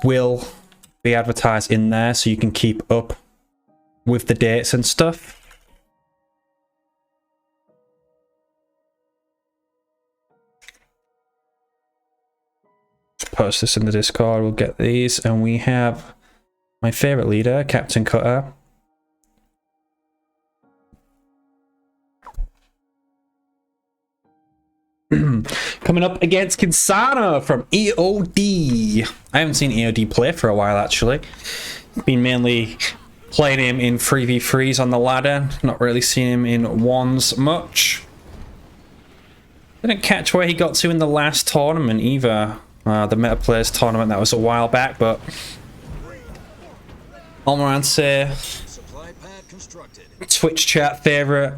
will be advertised in there so you can keep up with the dates and stuff. Post this in the Discord, we'll get these, and we have my favorite leader, Captain Cutter. Coming up against Kinsana from EOD. I haven't seen EOD play for a while, actually. Been mainly playing him in 3v3s on the ladder, not really seen him in ones much. Didn't catch where he got to in the last tournament either. The Meta Players tournament, that was a while back, but Almirante, Twitch chat favorite,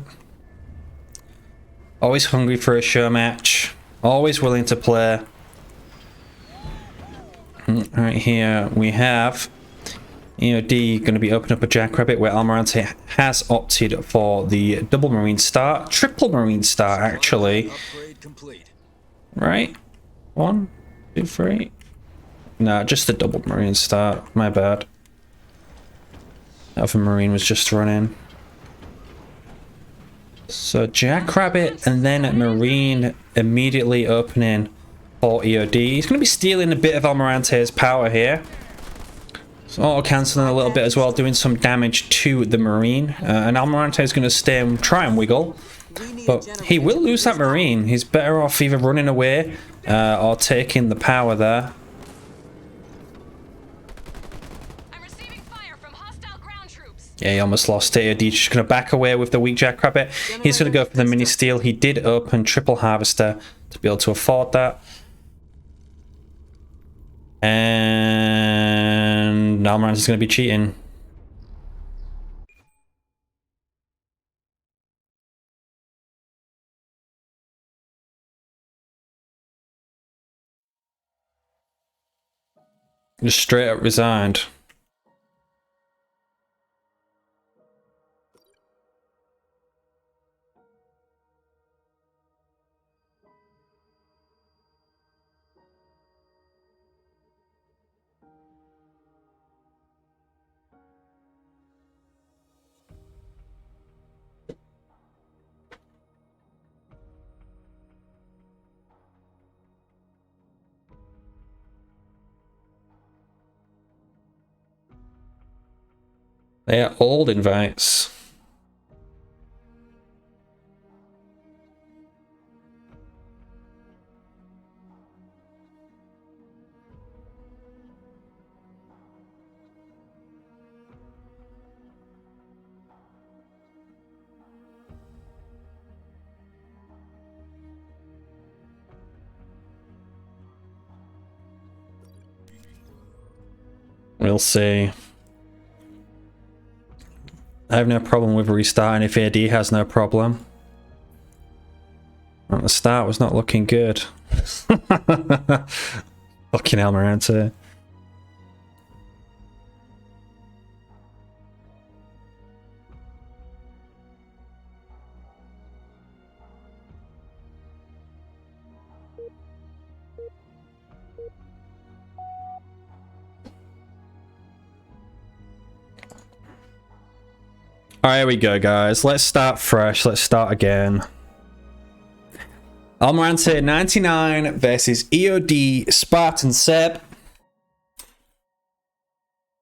always hungry for a show match, always willing to play. Right here we have EOD going to be opening up a Jackrabbit, where Almirante has opted for the double marine star, triple marine star actually. Right? 1, 2, 3. No, just the double marine star. My bad. Other marine was just running. So Jackrabbit and then marine immediately opening for EOD. He's going to be stealing a bit of Almirante's power here. So auto cancelling a little bit as well, doing some damage to the marine. And Almirante is going to stay and try and wiggle. But he will lose that marine. He's better off either running away or taking the power there. I'm receiving fire from hostile ground troops. Yeah, he almost lost it. He's just going to back away with the weak Jackrabbit. He's going to go for the mini steal. He did open triple harvester to be able to afford that. And Almirante is going to be cheating. Just straight up resigned. They are old invites. We'll see. I have no problem with restarting if AD has no problem. Well, the start was not looking good. Fucking Almirante. Alright, here we go, guys. Let's start fresh. Let's start again. ALMIRANTE99 versus EOD Spartanseb.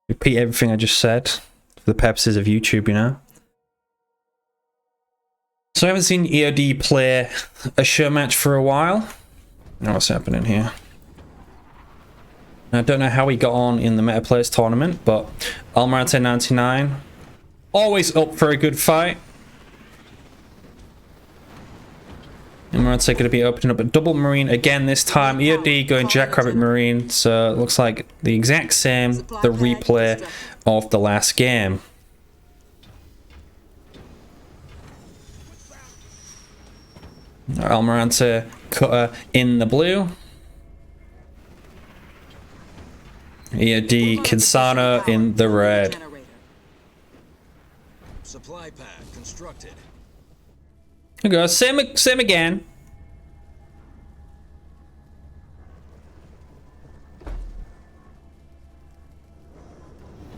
Repeat everything I just said for the purposes of YouTube, you know. So I haven't seen EOD play a show match for a while. Now what's happening here? I don't know how he got on in the Meta Players tournament, but ALMIRANTE99 always up for a good fight. Almirante going to be opening up a double marine again this time. EOD going Jackrabbit marine, so it looks like the exact same, the replay of the last game. Almirante cutter in the blue. EOD Kinsana in the red. Supply pad constructed. There we go, same again.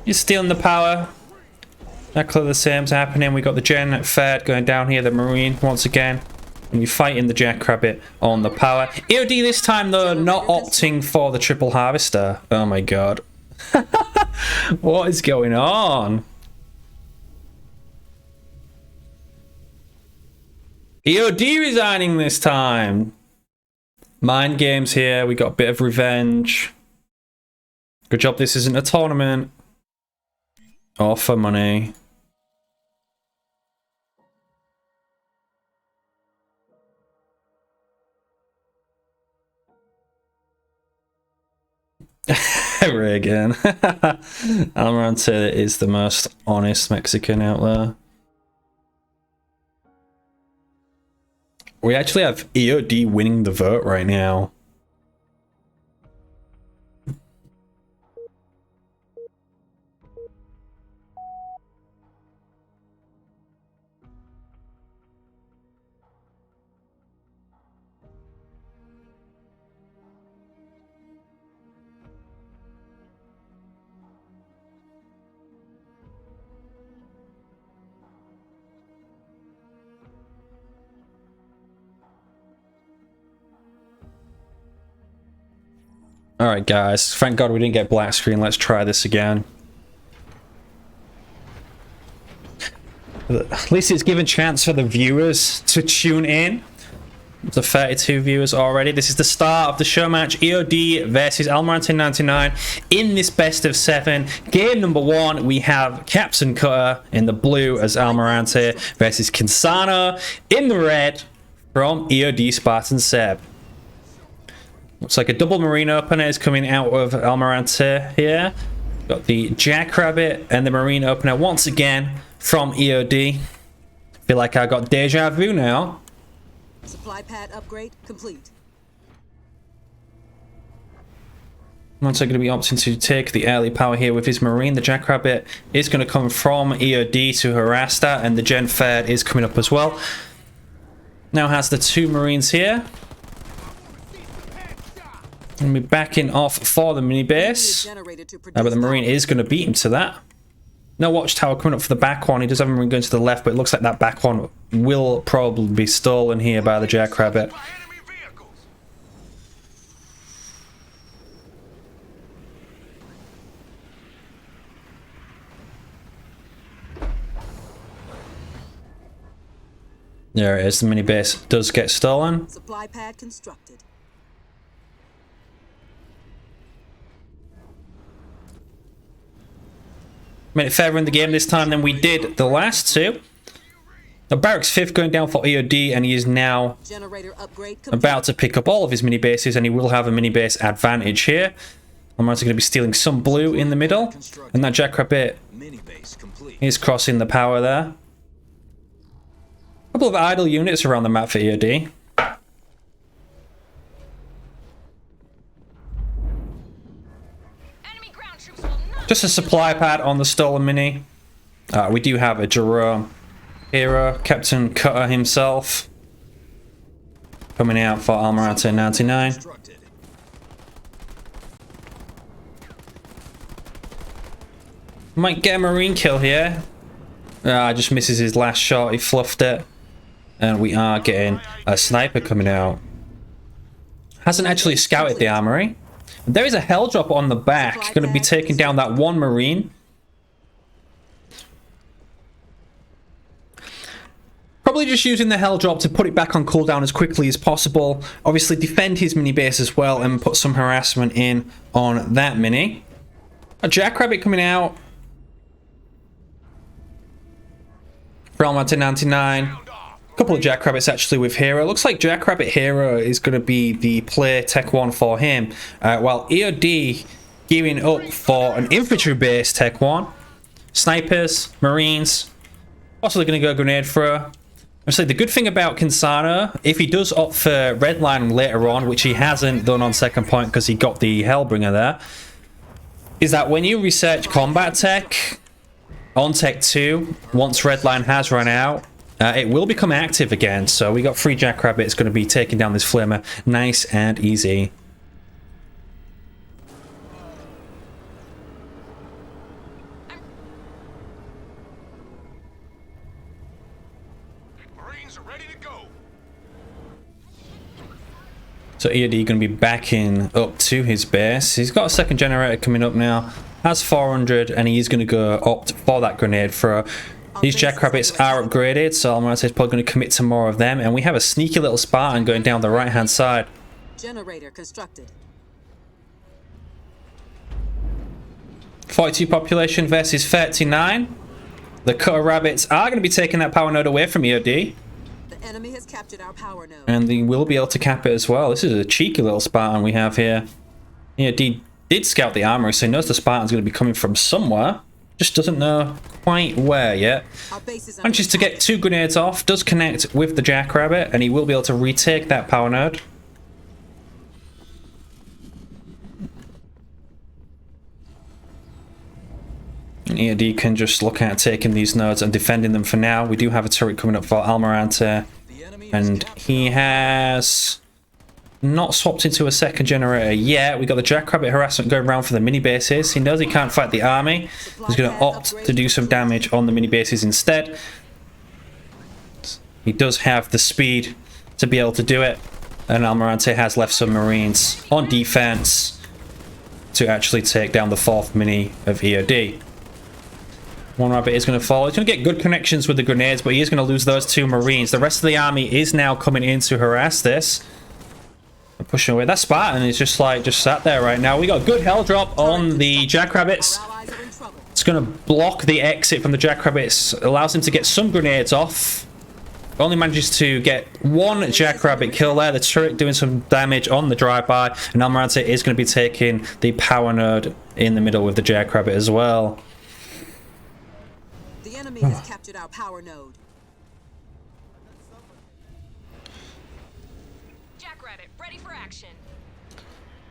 He's stealing the power. Exactly the same's happening. We got the Gen Fed going down here, the Marine once again. And you're fighting the Jackrabbit on the power. EOD this time though, not opting for the triple harvester. Oh my god. What is going on? EOD resigning this time. Mind games here. We got a bit of revenge. Good job this isn't a tournament. Or for money. Reagan. Almirante is the most honest Mexican out there. We actually have EOD winning the vote right now. Alright guys, thank god we didn't get black screen. Let's try this again. At least it's given chance for the viewers to tune in. The 32 viewers already. This is the start of the show match. EOD versus ALMIRANTE99 in this best of 7. Game number 1, we have Captain Cutter in the blue as Almirante versus Kinsano in the red from EOD Spartanseb. Looks like a double Marine opener is coming out of Almirante here. Got the Jackrabbit and the Marine opener once again from EOD. Feel like I got deja vu now. Supply pad upgrade complete. Once going to be opting to take the early power here with his Marine. The Jackrabbit is going to come from EOD to harass that, and the Gen Fed is coming up as well. Now has the 2 Marines here. And we're backing off for the mini base. But the Marine is going to beat him to that. No watchtower coming up for the back one. He does have a Marine going to the left, but it looks like that back one will probably be stolen here by the Jackrabbit. There it is. The mini base does get stolen. Supply pad constructed. Made it fairer in the game this time than we did the last 2. Now Barracks 5th going down for EOD, and he is now about to pick up all of his mini bases, and he will have a mini base advantage here. I'm also going to be stealing some blue in the middle, and that Jackrabbit is crossing the power there. A couple of idle units around the map for EOD. Just a supply pad on the stolen mini. We do have a Jerome hero, Captain Cutter himself, coming out for ALMIRANTE99. Might get a Marine kill here. Just misses his last shot. He fluffed it. And we are getting a sniper coming out. Hasn't actually scouted the armory. There is a hell drop on the back, going to be taking down that 1 Marine. Probably just using the hell drop to put it back on cooldown as quickly as possible. Obviously defend his mini base as well and put some harassment in on that mini. A Jackrabbit coming out. For ALMIRANTE99. A couple of Jackrabbits actually with Hero. Looks like Jackrabbit Hero is going to be the play Tech 1 for him. While EOD gearing up for an infantry base Tech 1. Snipers, Marines. Possibly going to go Grenade Thrower. Obviously the good thing about Kinsano, if he does opt for Redline later on, which he hasn't done on second point because he got the Hellbringer there, is that when you research combat tech on Tech 2, once Redline has run out, it will become active again. So we got 3 Jackrabbits going to be taking down this Flamer nice and easy. Forces are ready to go. So EOD going to be backing up to his base. He's got a second generator coming up now. Has 400, and he's going to go opt for that grenade throw. These jackrabbits are upgraded, so Almirante is probably going to commit to more of them. And we have a sneaky little Spartan going down the right-hand side. Generator constructed. 42 population versus 39. The Cutter Rabbits are going to be taking that power node away from EOD. The enemy has captured our power node. And they will be able to cap it as well. This is a cheeky little Spartan we have here. EOD did scout the armory, so he knows the Spartan's going to be coming from somewhere. Just doesn't know quite where yet. Manages to get 2 grenades off, does connect with the Jackrabbit, and he will be able to retake that power node. And EOD can just look at taking these nodes and defending them for now. We do have a turret coming up for Almirante, and he has not swapped into a second generator yet. We got the Jackrabbit harassment going around for the mini bases. He knows he can't fight the army. He's going to opt to do some damage on the mini bases instead. He does have the speed to be able to do it, and Almirante has left some Marines on defense to actually take down the 4th mini of EOD. One rabbit is going to fall. He's going to get good connections with the grenades, but he is going to lose those 2 Marines. The rest of the army is now coming in to harass this. Pushing away. That Spartan is just sat there right now. We got a good hell drop on the Jackrabbits. It's going to block the exit from the Jackrabbits. Allows him to get some grenades off. Only manages to get 1 Jackrabbit kill there. The turret doing some damage on the drive-by. And Almirante is going to be taking the power node in the middle with the Jackrabbit as well. The enemy has captured our power node.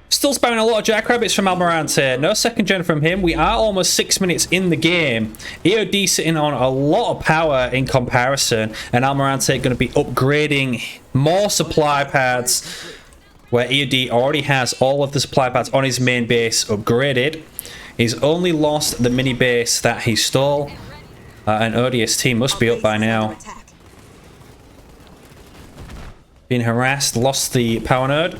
Still spamming a lot of Jackrabbits from Almirante. No second gen from him. We are almost 6 minutes in the game. EOD sitting on a lot of power in comparison. And Almirante going to be upgrading more supply pads, where EOD already has all of the supply pads on his main base upgraded. He's only lost the mini base that he stole. And ODST must be up by now. Being harassed. Lost the power node.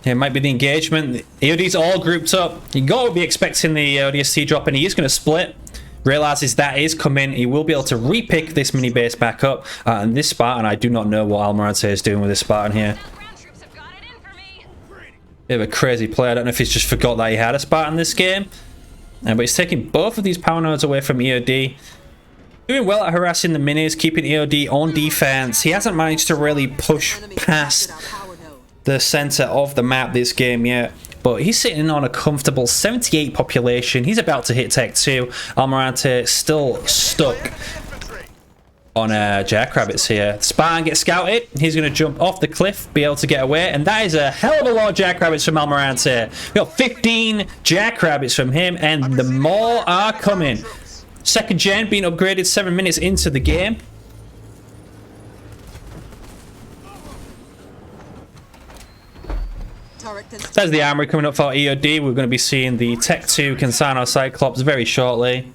It might be the engagement. EOD's all grouped up. You got to be expecting the ODST drop, and he is going to split. Realizes that is coming. He will be able to repick this mini base back up. And this Spartan, I do not know what Almirante is doing with this Spartan here. Bit of a crazy play. I don't know if he's just forgot that he had a Spartan this game. But he's taking both of these power nodes away from EOD. Doing well at harassing the minis, keeping EOD on defense. He hasn't managed to really push past the center of the map this game yet, but he's sitting on a comfortable 78 population. He's about to hit Tech 2. Almirante still stuck on Jackrabbits here. Spartan gets scouted. He's going to jump off the cliff, be able to get away, and that is a hell of a lot of Jackrabbits from Almirante. We got 15 Jackrabbits from him, and the more are coming. Second gen being upgraded 7 minutes into the game. There's the armory coming up for EOD. We're going to be seeing the Tech 2 Cansano Cyclops very shortly.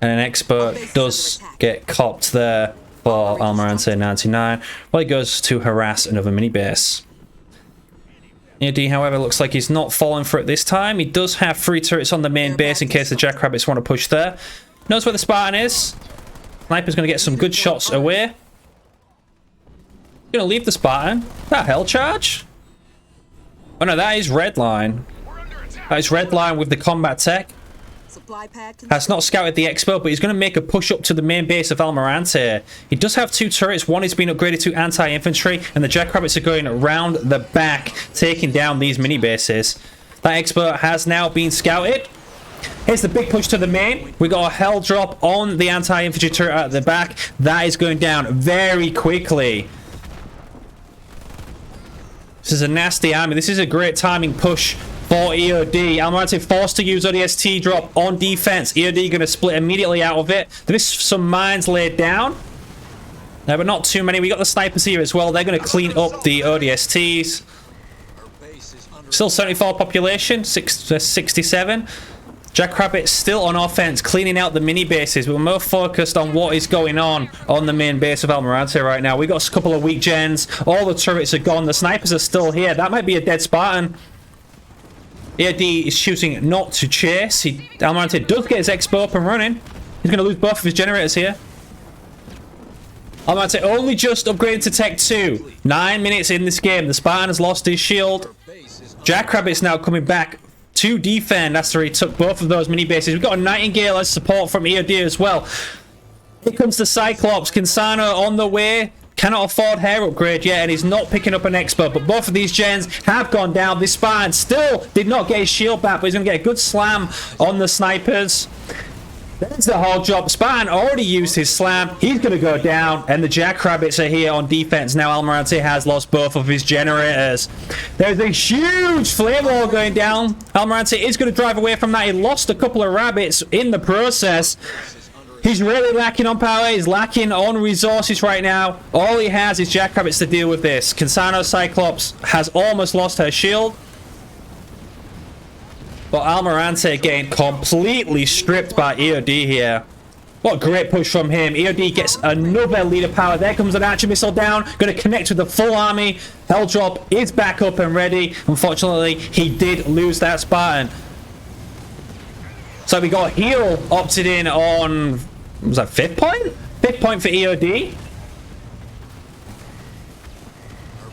And an expert does get copped there for ALMIRANTE99. Well, he goes to harass another mini base. EOD, however, looks like he's not falling for it this time. He does have 3 turrets on the main base in case the Jackrabbits want to push there. Knows where the Spartan is. Sniper's going to get some good shots away. Going to leave the Spartan. That hell charge? Oh no, that is Redline. That is Redline with the combat tech. Has not scouted the expo, but he's going to make a push up to the main base of Almirante. He does have 2 turrets. One is being upgraded to anti-infantry, and the Jackrabbits are going around the back, taking down these mini bases. That expo has now been scouted. Here's the big push to the main. We got a hell drop on the anti-infantry turret at the back. That is going down very quickly. This is a nasty army. This is a great timing push for EOD. Almirante forced to use ODST drop on defense. EOD going to split immediately out of it. There is some mines laid down. No, but not too many. We got the snipers here as well. They're going to clean up the ODSTs. Still 74 population, 67. Jackrabbit still on offense, cleaning out the mini bases. We're more focused on what is going on the main base of Almirante right now. We got a couple of weak gens. All the turrets are gone. The snipers are still here. That might be a dead Spartan. AOD is shooting not to chase. Almirante does get his expo up and running. He's going to lose both of his generators here. Almirante only just upgraded to Tech 2. 9 minutes in this game. The Spartan has lost his shield. Jackrabbit's now coming back to defend after he took both of those mini bases. We've got a Nightingale as support from EOD as well. Here comes the Cyclops. Kinsano on the way. Cannot afford hair upgrade yet, and he's not picking up an expo. But both of these gens have gone down. This Spartan still did not get his shield back, but he's going to get a good slam on the snipers. There's the whole job. Spartan already used his slam. He's going to go down, and the Jackrabbits are here on defense. Now Almirante has lost both of his generators. There's a huge flame wall going down. Almirante is going to drive away from that. He lost a couple of rabbits in the process. He's really lacking on power. He's lacking on resources right now. All he has is Jackrabbits to deal with this. Kinsano Cyclops has almost lost her shield. But Almirante getting completely stripped by EOD here. What a great push from him. EOD gets another leader power. There comes an archer missile down. Going to connect with the full army. Hell drop is back up and ready. Unfortunately, he did lose that Spartan. So we got heal opted in on... was that 5th point? 5th point for EOD.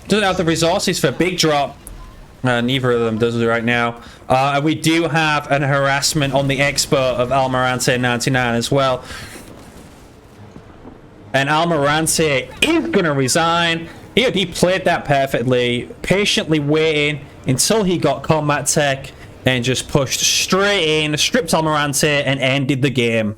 Doesn't have the resources for big drop. Neither of them does it right now. And we do have an harassment on the expo of ALMIRANTE99 as well. And Almirante is going to resign. EOD played that perfectly, patiently waiting until he got combat tech and just pushed straight in, stripped Almirante, and ended the game.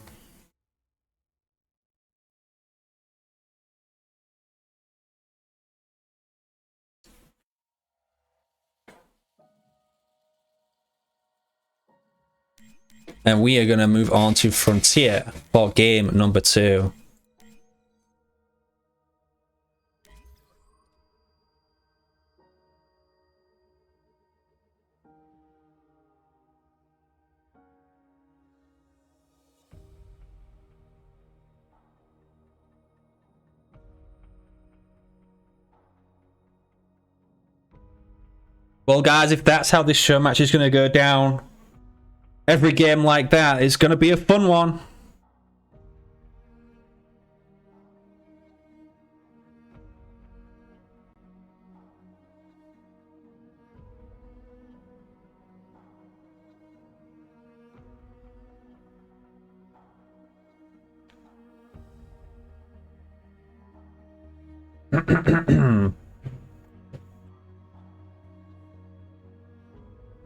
And we are going to move on to Frontier for game number 2. Well, guys, if that's how this show match is going to go down, every game like that is going to be a fun one.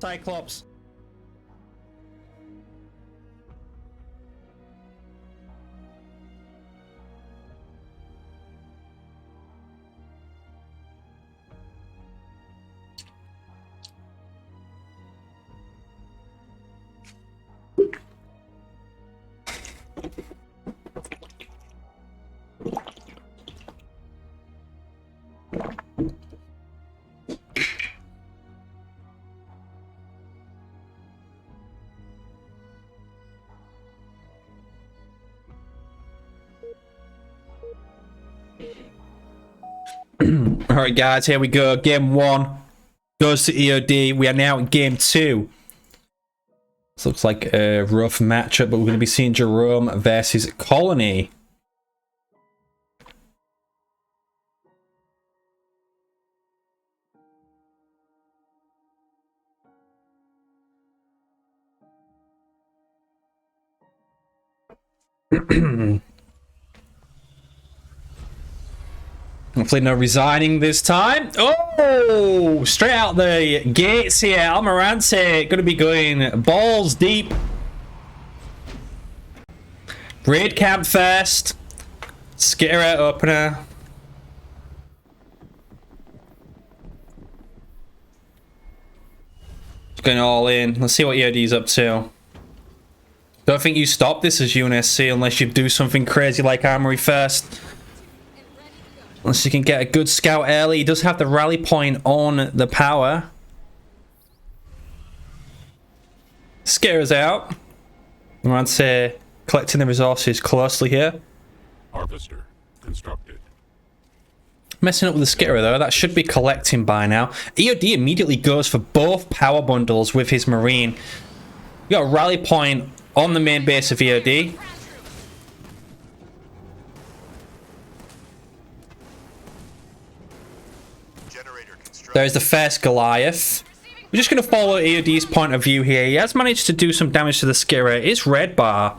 Cyclops. Alright guys, here we go. Game 1 goes to EOD. We are now in game 2. This looks like a rough matchup, but we're going to be seeing Jerome versus Colony. Hopefully no resigning this time. Oh, straight out the gates here. Almirante going to be going balls deep. Raid camp first. Skitter opener. Going all in. Let's see what EOD's up to. Don't think you stop this as UNSC unless you do something crazy like Armory first. Unless you can get a good scout early. He does have the rally point on the power. Scares out. Almirante collecting the resources closely here. Harvester constructed. Messing up with the skitter though, that should be collecting by now. EOD immediately goes for both power bundles with his Marine. We got a rally point on the main base of EOD. There's the first Goliath. We're just going to follow EOD's point of view here. He has managed to do some damage to the skitter. It's red bar.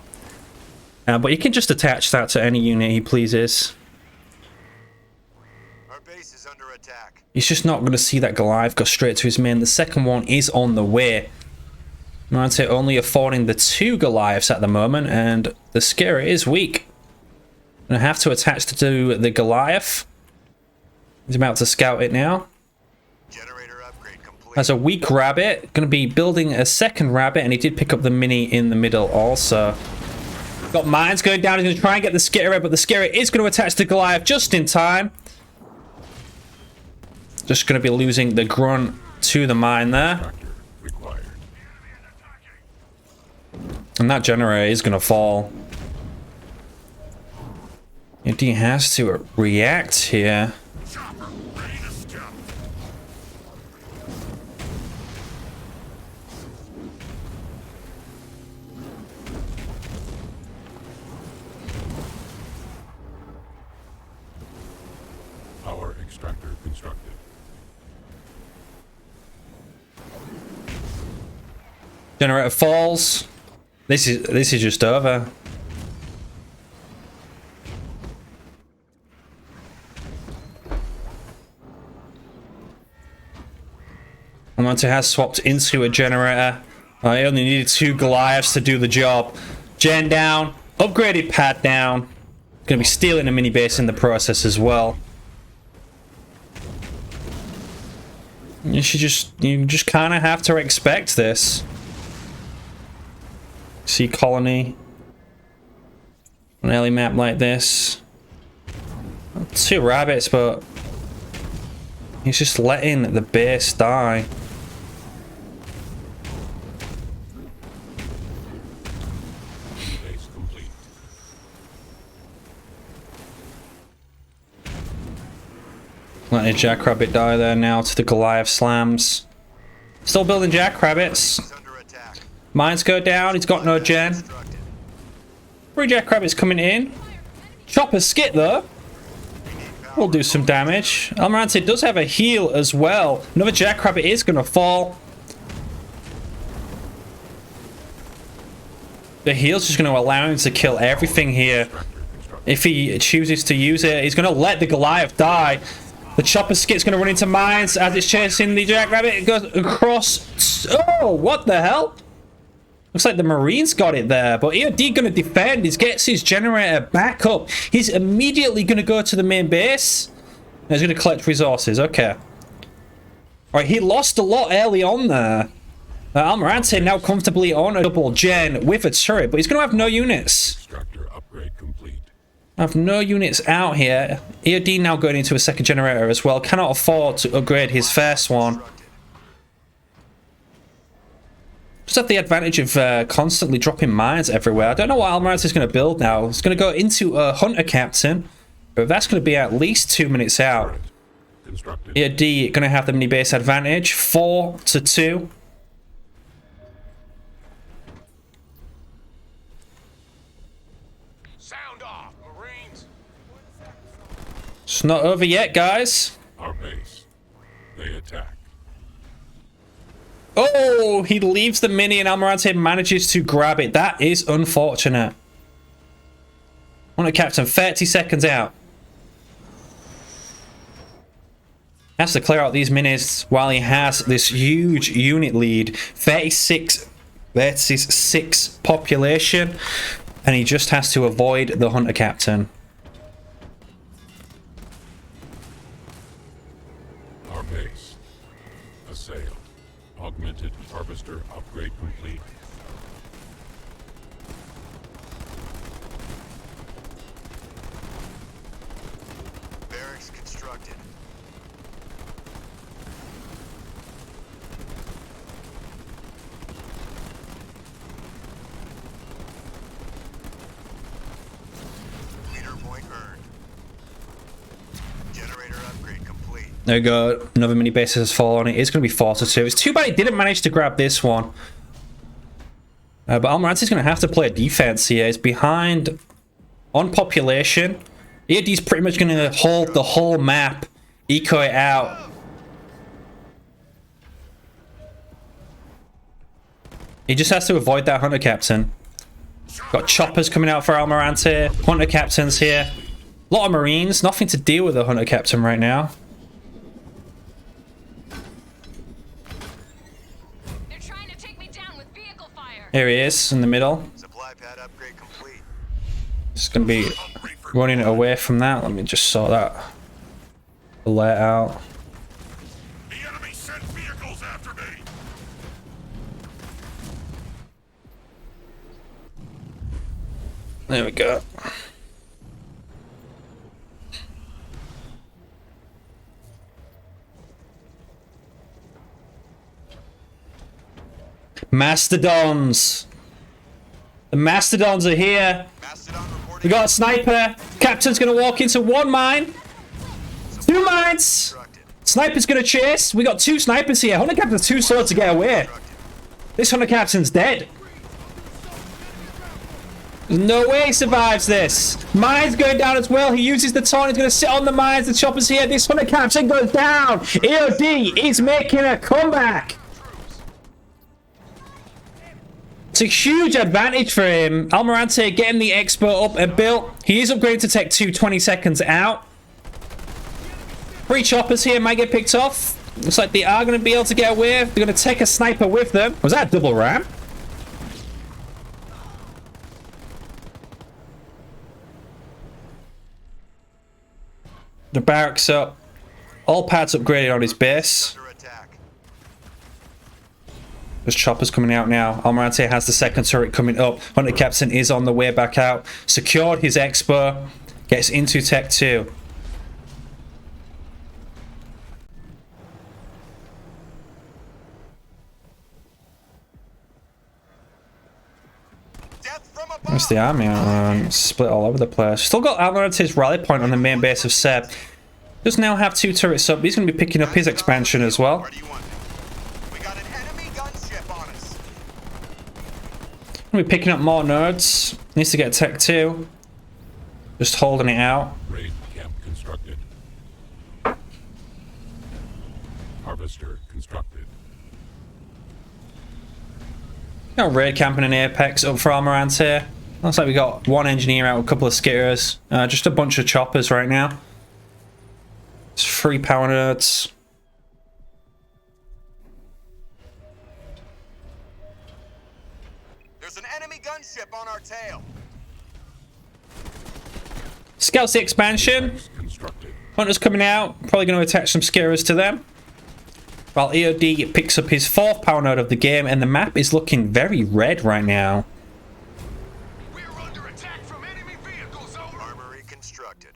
But he can just attach that to any unit he pleases. Our base is under attack. He's just not going to see that Goliath go straight to his main. The second one is on the way. Almirante only affording the 2 Goliaths at the moment, and the skitter is weak. Gonna have to attach to the Goliath. He's about to scout it now. Generator upgrade complete. Has a weak rabbit. Gonna be building a second rabbit, and he did pick up the mini in the middle also. Got mines going down. He's gonna try and get the skitter, but the skitter is gonna attach to Goliath just in time. Just gonna be losing the grunt to the mine there. Required. And that generator is gonna fall. He has to react here. Power extractor constructed. Generator falls. This is just over. Almirante has swapped into a generator. I only needed 2 Goliaths to do the job. Gen down, upgraded pad down. Gonna be stealing a mini base in the process as well. You just kind of have to expect this. See colony. An early map like this. 2 rabbits, but he's just letting the base die. Base complete. Letting a jackrabbit die there now to the Goliath slams. Still building jackrabbits. It's under attack. Mines go down. He's got no gen. Constructed. 3 jackrabbits coming in. Chopper skit though. Will do some damage. Almirante does have a heal as well. Another jackrabbit is going to fall. The heal's just going to allow him to kill everything here. If he chooses to use it, he's going to let the Goliath die. The chopper skit's going to run into mines as it's chasing the jackrabbit. It goes across. Oh, what the hell? Looks like the Marines got it there, but EOD going to defend. He gets his generator back up. He's immediately going to go to the main base. And he's going to collect resources. Okay. Alright, he lost a lot early on there. Almirante now comfortably on a double gen with a turret, but he's going to have no units. Extractor upgrade complete. I have no units out here. EOD now going into a second generator as well. Cannot afford to upgrade his first one. Just have the advantage of constantly dropping mines everywhere. I don't know what Almirante is going to build now. He's going to go into a hunter captain, but that's going to be at least 2 minutes out. Constructed. EOD going to have the mini base advantage, 4-2. Sound off, Marines. It's not over yet, guys. Our base. They attack. Oh, he leaves the mini and Almirante manages to grab it. That is unfortunate. Hunter captain, 30 seconds out. Has to clear out these minis while he has this huge unit lead. 36 versus 6 population. And he just has to avoid the hunter captain. Our base. Assailed. Augmented harvester upgrade complete. Barracks constructed. There we go. Another mini base has fallen. It is going to be 4-2. It's too bad he didn't manage to grab this one. But Almirante is going to have to play a defense here. He's behind on population. EOD's pretty much going to hold the whole map, eco it out. He just has to avoid that hunter captain. Got choppers coming out for Almirante. Hunter captains here. A lot of marines. Nothing to deal with the hunter captain right now. They're trying to take me down with vehicle fire. Here he is in the middle. Supply pad upgrade complete. Just going to be running away from that. Let me just sort that alert out. The enemy sent vehicles after me. There we go. Mastodons. The Mastodons are here. Mastodon reporting. We got a sniper. Captain's gonna walk into one mine. Two mines. Constructed. Sniper's gonna chase. We got two snipers here. Hunter Captain's too slow to get away. This Hunter Captain's dead. There's no way he survives this. Mines going down as well. He uses the taunt. He's going to sit on the mines. The chopper's here. This Hunter Captain goes down. EOD is making a comeback. It's a huge advantage for him. Almirante getting the expert up and built. He is upgraded to Tech 2 20 seconds out. 3 choppers here might get picked off. Looks like they are going to be able to get away. They're going to take a sniper with them. Was that a double ram? The barracks up. All pads upgraded on his base. Under attack. There's choppers coming out now. Almirante has the second turret coming up. Hunter Captain is on the way back out. Secured his expo. Gets into Tech 2. Death from above. There's the army split all over the place. Still got Almirante's rally point on the main base of Seb. Does now have 2 turrets up. He's going to be picking up his expansion as well. Where do you want me? We got an enemy gunship on us. Going to be picking up more nodes. Needs to get Tech 2. Just holding it out. Raid camp constructed. Harvester constructed. Got raid camping in Apex up for Almirante. Looks like we got 1 engineer out, a couple of skitters. Just a bunch of choppers right now. It's 3 power nodes. There's an enemy gunship on our tail. Scouts the expansion. Constructed. Hunters coming out. Probably going to attach some skitters to them. While EOD picks up his 4th power node of the game, and the map is looking very red right now. We're under attack from enemy vehicles. Over. Armory constructed.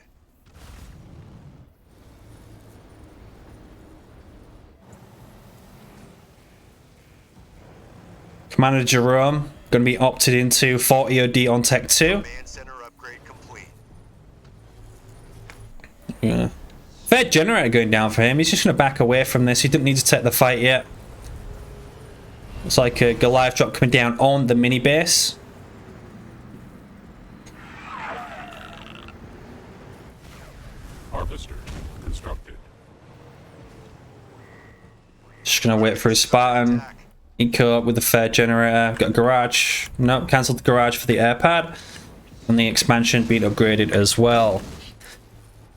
Commander Jerome going to be opted into for EOD on Tech 2. Command center upgrade complete. Yeah. Fair generator going down for him. He's just going to back away from this. He didn't need to take the fight yet. Looks like a Goliath drop coming down on the mini base. Harvester constructed. Just going to wait for his Spartan. Eco up with the fair generator. Got a garage. Nope, cancelled the garage for the air pad. And the expansion being upgraded as well.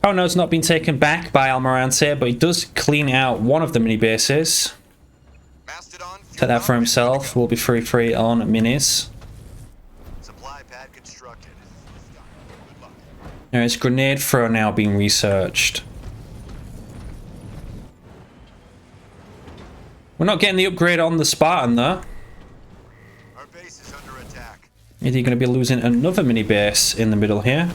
Power node's not been taken back by Almirante, but he does clean out one of the mini bases. Mastodon. Take that for himself. Will be free on minis. Supply pad constructed. Good luck. There is grenade throw now being researched. We're not getting the upgrade on the Spartan though. Our base is under attack. Either you're going to be losing another mini base in the middle here.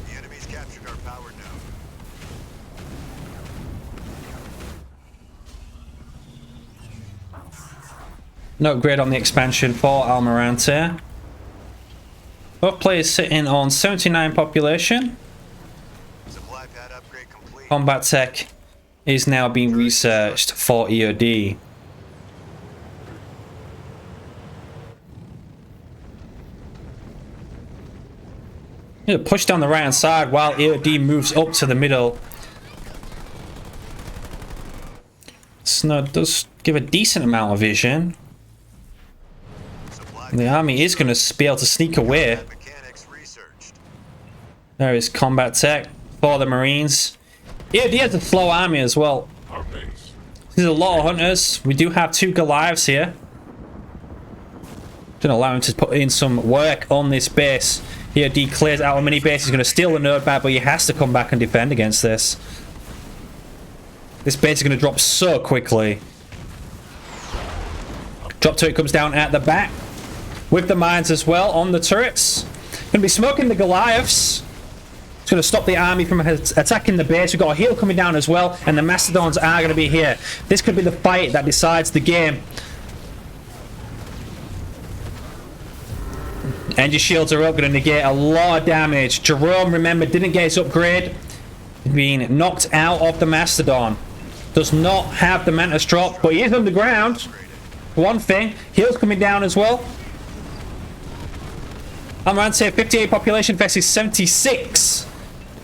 The enemy's captured our power node. No upgrade on the expansion for Almirante. Both players sitting on 79 population. Combat tech is now being researched for EOD. Push down the right hand side while EOD moves up to the middle. Snow does give a decent amount of vision. The army is going to be able to sneak away. There is combat tech for the Marines. EOD has a slow army as well. There's a lot of hunters. We do have 2 Goliaths here. Going to allow him to put in some work on this base. EOD clears out a mini base. He's going to steal the node back, but he has to come back and defend against this. This base is going to drop so quickly. Drop turret comes down at the back with the mines as well on the turrets. Going to be smoking the Goliaths. It's going to stop the army from attacking the base. We've got a heal coming down as well, and the Mastodons are going to be here. This could be the fight that decides the game. Energy shields are up, going to negate a lot of damage. Jerome, remember, didn't get his upgrade. Being knocked out of the Mastodon. Does not have the Mantis drop, but he is underground. One thing, heals coming down as well. Almirante, 58 population versus 76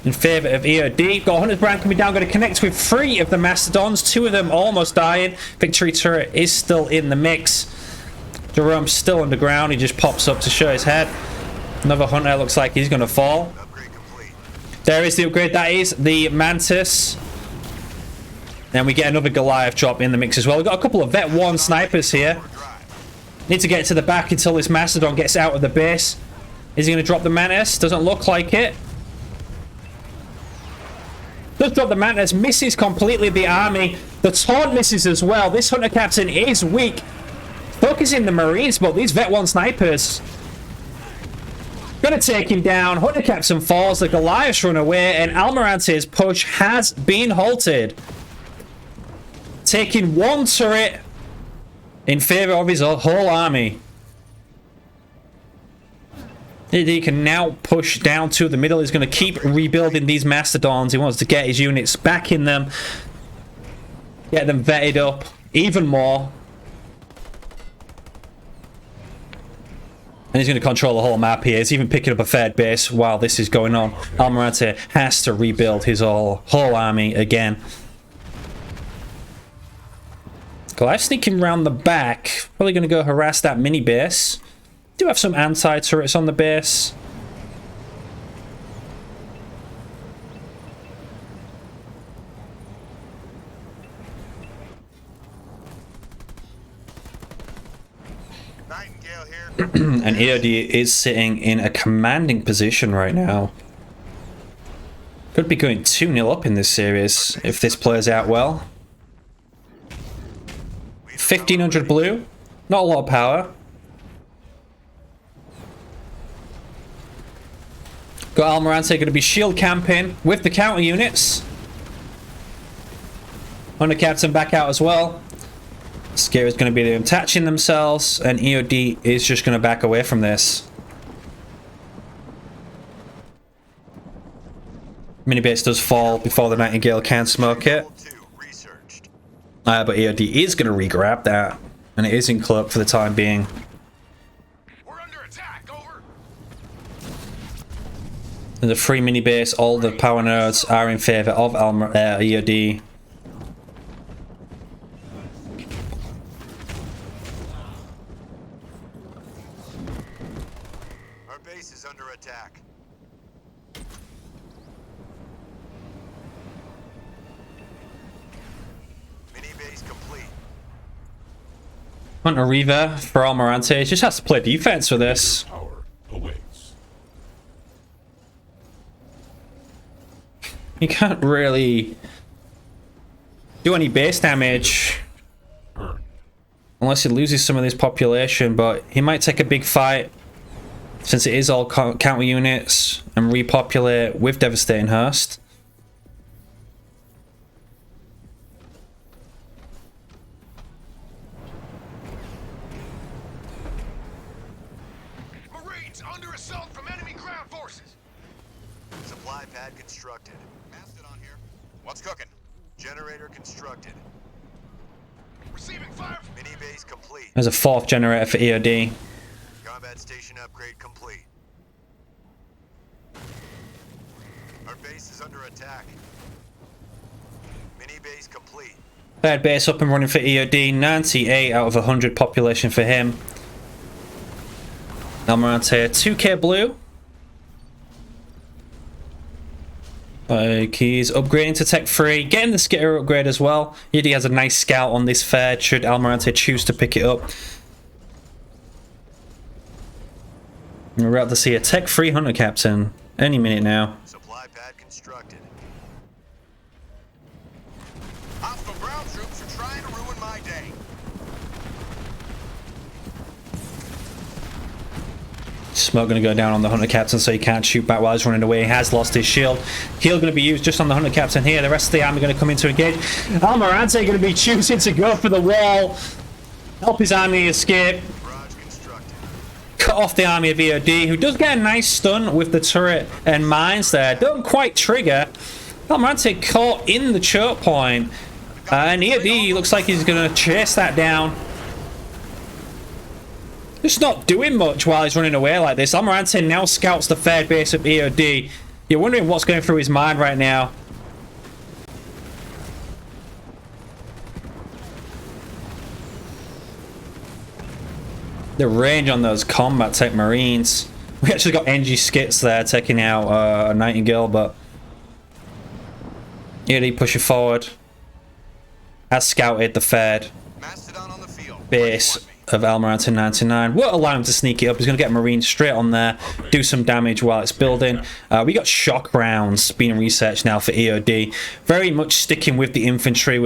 in favor of EOD. Got Hunter's Brand coming down, going to connect with 3 of the Mastodons. 2 of them almost dying. Victory turret is still in the mix. Jerome's still underground. He just pops up to show his head. Another Hunter looks like he's going to fall. There is the upgrade. That is the Mantis. Then we get another Goliath drop in the mix as well. We've got a couple of Vet 1 snipers here. Need to get to the back until this Mastodon gets out of the base. Is he going to drop the Mantis? Doesn't look like it. Does drop the Mantis. Misses completely the army. The taunt misses as well. This Hunter Captain is weak. Focusing the Marines, but these Vet 1 snipers gonna take him down. Hunter Captain falls, the Goliaths run away, and Almirante's push has been halted. Taking 1 turret in favor of his whole army. He can now push down to the middle. He's going to keep rebuilding these Mastodons. He wants to get his units back in them. Get them vetted up even more. And he's going to control the whole map here. He's even picking up a third base while this is going on. Almirante has to rebuild his whole army again. Goliath sneaking around the back. Probably going to go harass that mini base. Do have some anti-turrets on the base. And EOD is sitting in a commanding position right now. Could be going 2-0 up in this series if this plays out well. 1500 blue. Not a lot of power. Got Almirante going to be shield camping with the counter units. Hunter Captain back out as well. Scare is going to be attaching themselves, and EOD is just going to back away from this. Minibase does fall before the Nightingale can smoke it. But EOD is going to re-grab that, and it is in cloak for the time being. We're under attack, over. There's a free minibase. All the power nodes are in favor of EOD. Our base is under attack. Mini base complete. Hunter Reaver for Almirante. He just has to play defense for this. Power awaits. He can't really do any base damage unless he loses some of this population, but he might take a big fight since it is all counter units and repopulate with Devastating Host. Marines under assault from enemy ground forces. Supply pad constructed. Mastodon here. What's cooking? Generator constructed. Receiving fire. Mini base complete. There's a 4th generator for EOD. Combat station upgrade complete. Our base is under attack. Mini base complete. 3rd base up and running for EOD. 98 out of 100 population for him. Almirante 2k blue. He's upgrading to Tech 3, getting the skitter upgrade as well. EOD has a nice scout on this fair should Almirante choose to pick it up. We're about to see a Tech 3 Hunter Captain any minute now. Supply pad constructed. Hostile ground troops are trying to ruin my day. Smoke going to go down on the Hunter Captain so he can't shoot back while he's running away. He has lost his shield. Heal going to be used just on the Hunter Captain here. The rest of the army going to come in to engage. Almirante going to be choosing to go for the wall. Help his army escape. Barrage constructed. Cut off the army of EOD, who does get a nice stun with the turret and mines there. Don't quite trigger. Almirante caught in the choke point. And EOD looks like he's going to chase that down. Just not doing much while he's running away like this. Almirante now scouts the 3rd base of EOD. You're wondering what's going through his mind right now. The range on those combat tech marines. We actually got NG skits there taking out a Nightingale, but EOD pushing forward. Has scouted the 3rd Mastodon on the field. base of ALMIRANTE99. Won't allow him to sneak it up. He's going to get a marine straight on there, do some damage while it's building. We got shock rounds being researched now for EOD. Very much sticking with the infantry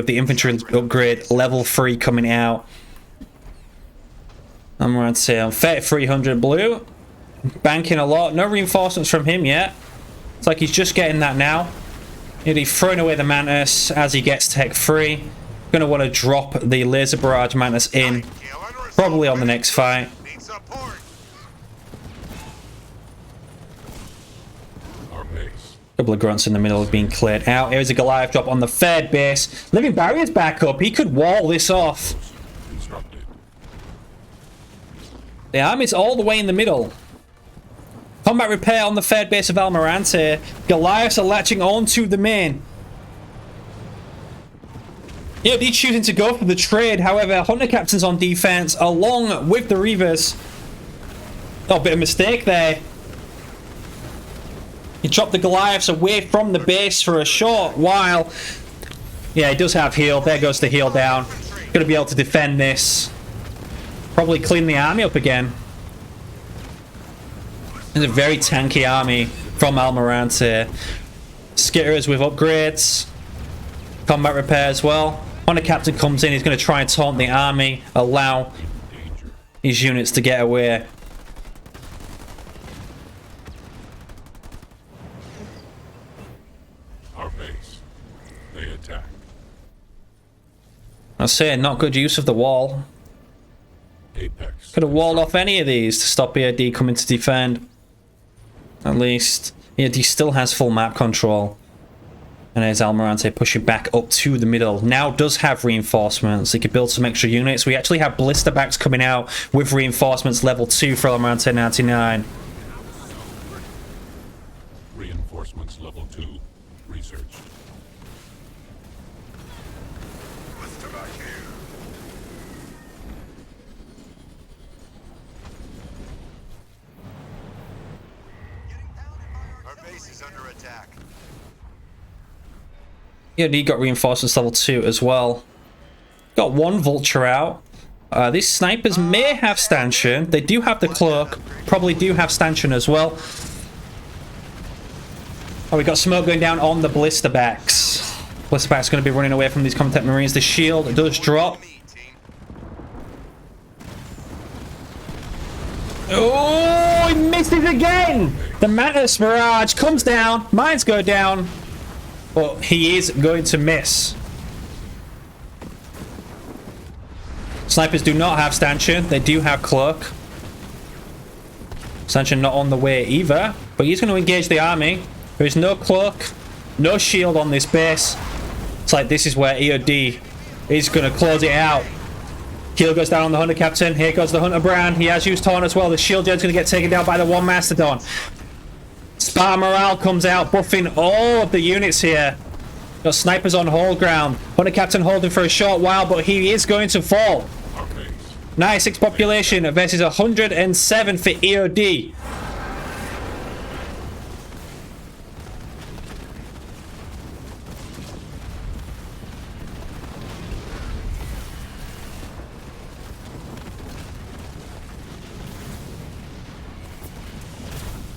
upgrade, level 3 coming out. ALMIRANTE on 3300 blue. Banking a lot. No reinforcements from him yet. It's like he's just getting that now. EOD throwing away the Mantis as he gets Tech 3. Going to want to drop the laser barrage Mantis in. Probably on the next fight. Need support. Our base. Couple of grunts in the middle have been cleared out. Here's a Goliath drop on the 3rd base. Living barrier's back up. He could wall this off. Constructed. The army's all the way in the middle. Combat repair on the 3rd base of Almirante. Goliaths are latching onto the main. EOD choosing to go for the trade. However, Hunter Captain's on defense along with the Reavers. Oh, bit of mistake there. He dropped the Goliaths away from the base for a short while. Yeah, he does have heal. There goes the heal down. Gonna be able to defend this. Probably clean the army up again. It's a very tanky army from Almirante. Skitters with upgrades. Combat repair as well. Hunter Captain comes in, he's going to try and taunt the army, allow his units to get away. Our base. They attack. I say, not good use of the wall. Apex. Could have walled off any of these to stop EOD coming to defend. At least, EOD still has full map control. And there's Almirante pushing back up to the middle. Now does have reinforcements. He could build some extra units. We actually have blister backs coming out with reinforcements level 2 for ALMIRANTE99. Reinforcements level 2. Research. Blister back here. Our base is under attack. Yeah, he got reinforcements level 2 as well. Got one vulture out. These snipers may have stanchion. They do have the cloak. Probably do have stanchion as well. Oh, we got smoke going down on the blister backs. Blister backs going to be running away from these combat marines. The shield does drop. Oh, he misses again! The Mantis Mirage comes down. Mines go down. But he is going to miss. Snipers do not have stanchion. They do have cloak. Stanchion not on the way either. But he's going to engage the army. There is no cloak. No shield on this base. It's like this is where EOD is going to close it out. Kill goes down on the Hunter Captain. Here goes the Hunter Brand. He has used Taunt as well. The shield gen's going to get taken down by the one Mastodon. Spartan Morale comes out, buffing all of the units here. Got snipers on hold ground. Hunter Captain holding for a short while, but he is going to fall. 96 population versus 107 for EOD.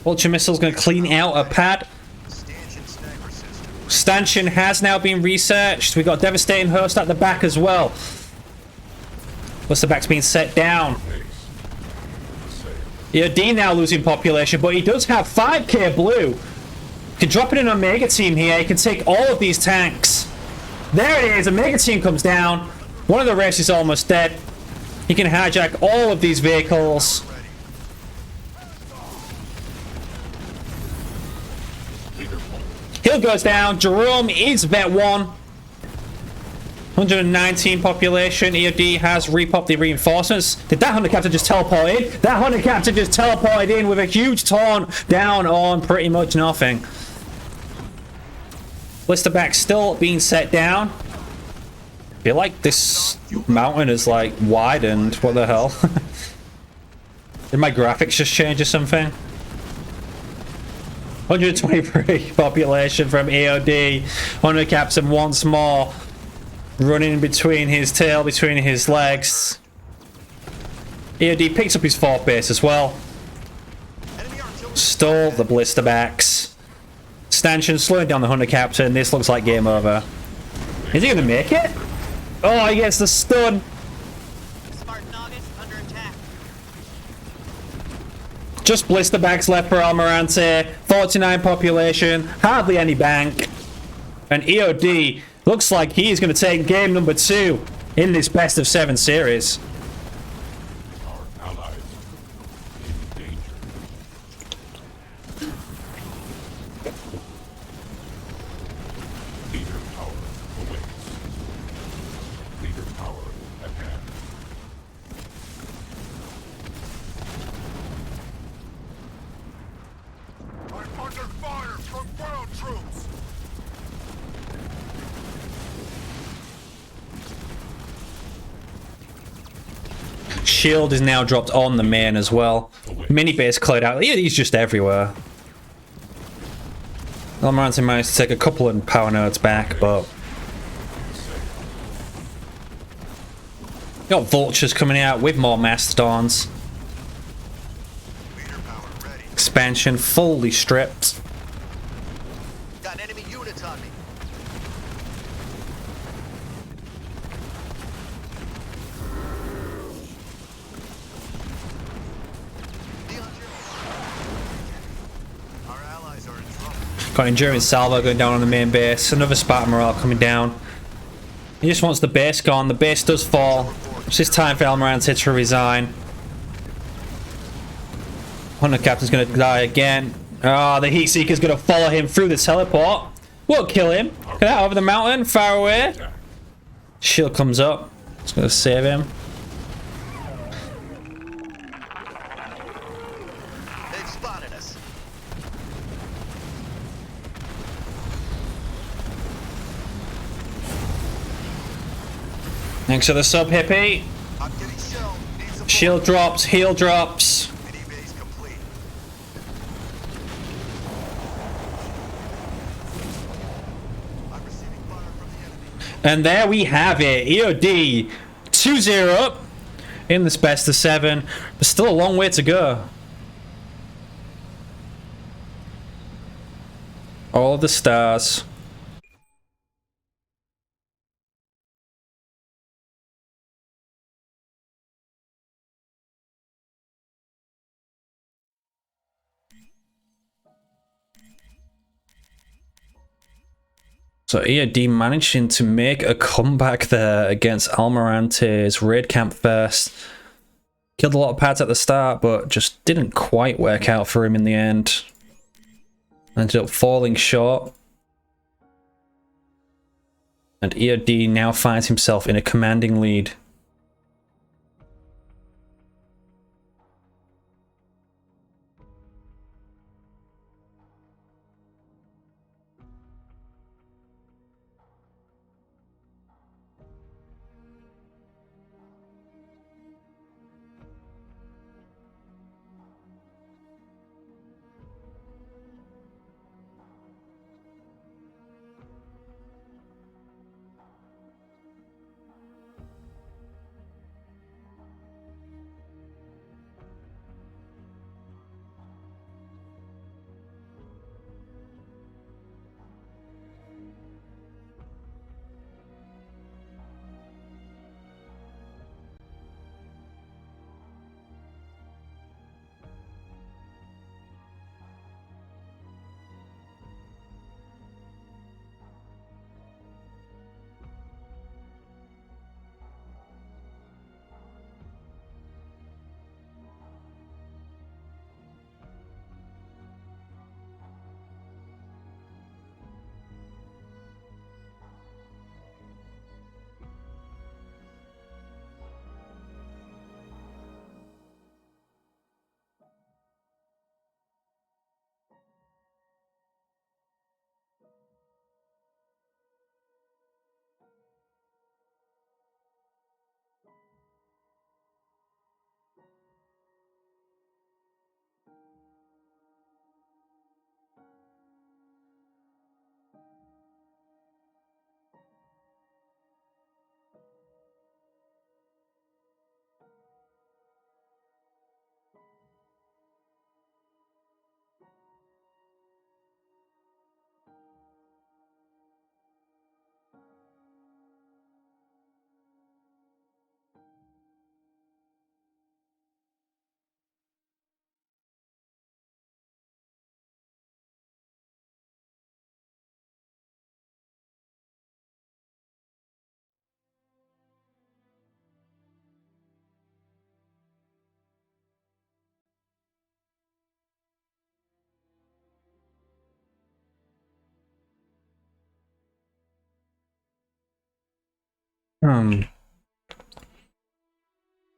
Ultra Missile's going to clean out a pad. Stanchion has now been researched. We got Devastating Host at the back as well. What's the back's being set down? EOD now losing population, but he does have 5k blue. Can drop it in a Mega Team here. He can take all of these tanks. There it is. A Mega Team comes down. One of the races is almost dead. He can hijack all of these vehicles. Hill goes down. Jerome is vet 1. 119 population. EOD has repopped the reinforcements. Did that Hunter Captain just teleport in? That Hunter Captain just teleported in with a huge taunt down on pretty much nothing. Blisterback still being set down. I feel like this mountain is like widened. What the hell? Did my graphics just change or something? 123 population from EOD. Hunter Captain once more running between his tail, between his legs. EOD picks up his 4th base as well. Stole the Blisterbacks. Stanchion slowing down the Hunter Captain. This looks like game over. Is he going to make it? Oh, he gets the stun. Just Blisterbacks left for Almirante. 49 population. Hardly any bank. And EOD looks like he's going to take game number 2 in this best of 7 series. Our allies in danger. Leader power awaits. Leader power at hand. I'm under fire from ground troops. Shield is now dropped on the main as well. Mini base cleared out. He's just everywhere. Almirante managed to take a couple of power nodes back, but got vultures coming out with more mastodons. Expansion fully stripped. Got enemy units on me. Our allies are in trouble. Got Enduring Salvo going down on the main base. Another Spartan Morale coming down. He just wants the base gone. The base does fall. It's just time for Almirante to resign. Hunter Captain's going to die again. Oh, the Heat Seeker's going to follow him through the teleport. We'll kill him. Look at that, over the mountain, far away. Shield comes up. It's going to save him. They've spotted us. Thanks for the sub, Hippie. I'm getting shelled. Need support. Shield drops, heal drops. Mini base complete. I'm receiving fire from the enemy. And there we have it. EOD 2-0 up in this best of 7. But still a long way to go. All the stars. So EOD managing to make a comeback there against Almirante's raid camp first. Killed a lot of pads at the start, but just didn't quite work out for him in the end. Ended up falling short. And EOD now finds himself in a commanding lead.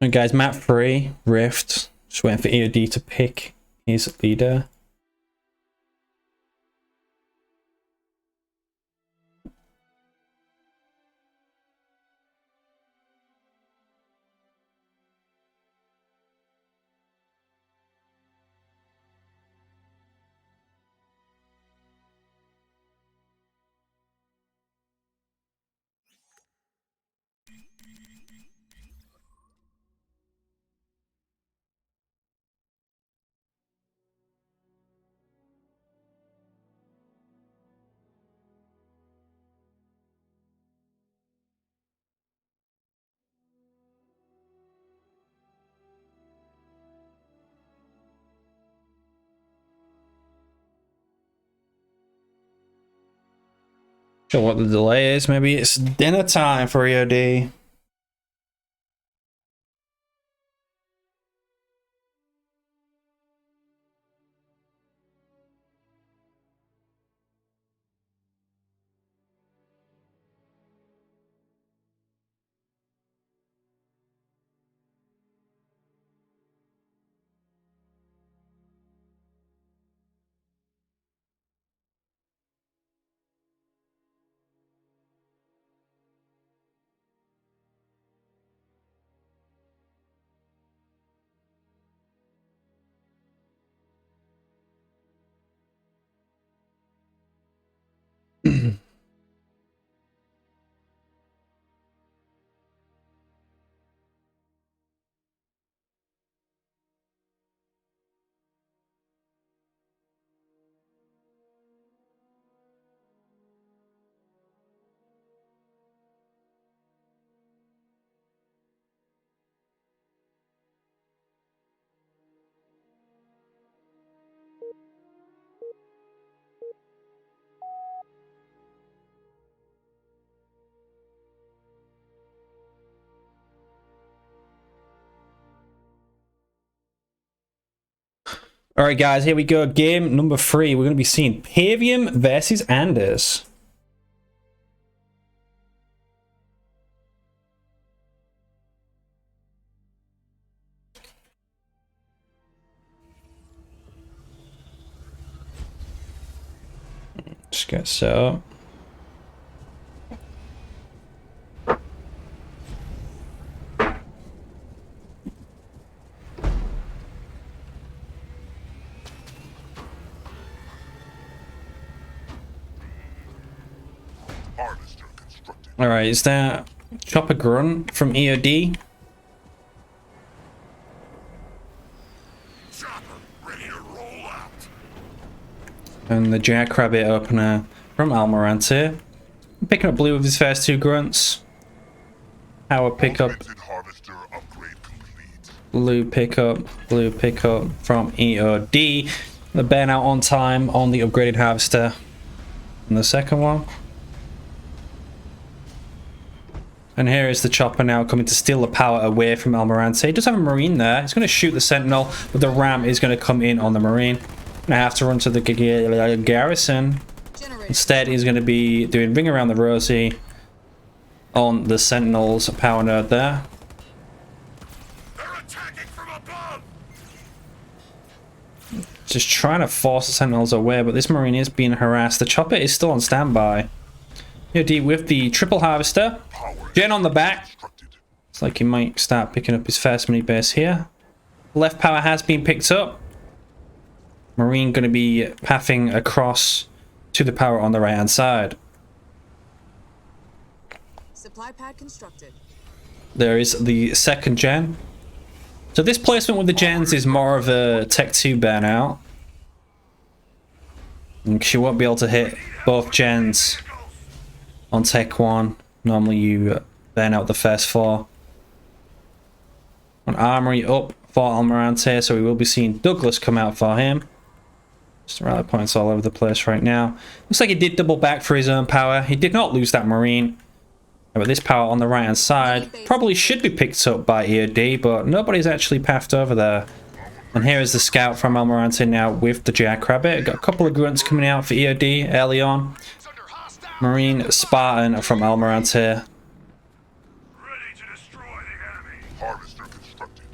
And guys, map 3, Rift. Just waiting for EOD to pick his leader. Sure what the delay is. Maybe it's dinner time for EOD. All right, guys, here we go. Game number 3. We're going to be seeing Pavium versus Anders. get set up. Harvester constructed. Alright, is that Chopper Grunt from EOD? Chopper ready to roll out. And the Jackrabbit opener from Almirante. Picking up blue with his first 2 grunts. Power pickup, Augmented harvester upgrade complete. blue pickup from EOD. The burnout on time on the upgraded harvester. And the second one. And here is the chopper now coming to steal the power away from Almirante. He does have a marine there. He's going to shoot the sentinel, but the ram is going to come in on the marine. Gonna have to run to the garrison. Generator. Instead, he's going to be doing ring around the rosy on the sentinel's power node there. They're attacking from above. Just trying to force the sentinels away, but this marine is being harassed. The chopper is still on standby. EOD with the triple harvester. Power Gen on the back. constructed. It's like he might start picking up his first mini base here. Left power has been picked up. Marine going to be pathing across to the power on the right hand side. Supply pad constructed. There is the second gen. So this placement with the gens is more of a Tech 2 burnout. And she won't be able to hit both gens on Tech 1. Normally you burn out the first 4. An armory up for Almirante, so we will be seeing Douglas come out for him. Just rally points all over the place right now. Looks like he did double back for his own power. He did not lose that marine. But this power on the right hand side probably should be picked up by EOD, but nobody's actually pathed over there. And here is the scout from Almirante now with the Jackrabbit. Got a couple of grunts coming out for EOD early on. Marine Spartan from Almirante. Ready to destroy the enemy. Harvester constructed.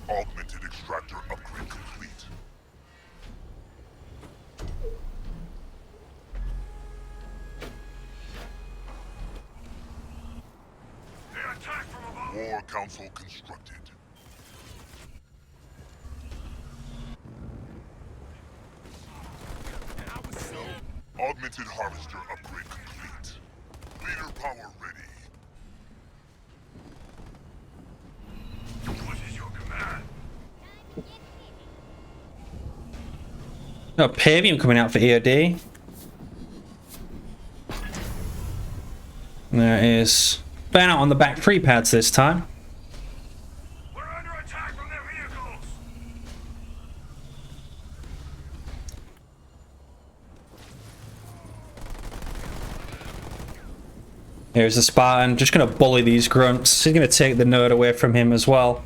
Augmented extractor upgrade complete. They attack from above. War council constructed. Augmented harvester upgrade complete. Leader power ready. What is your command? Got Pavium coming out for EOD. There is burnout on the back 3 pads this time. We're under attack from their vehicles. Here's the Spartan, just going to bully these grunts. He's going to take the node away from him as well.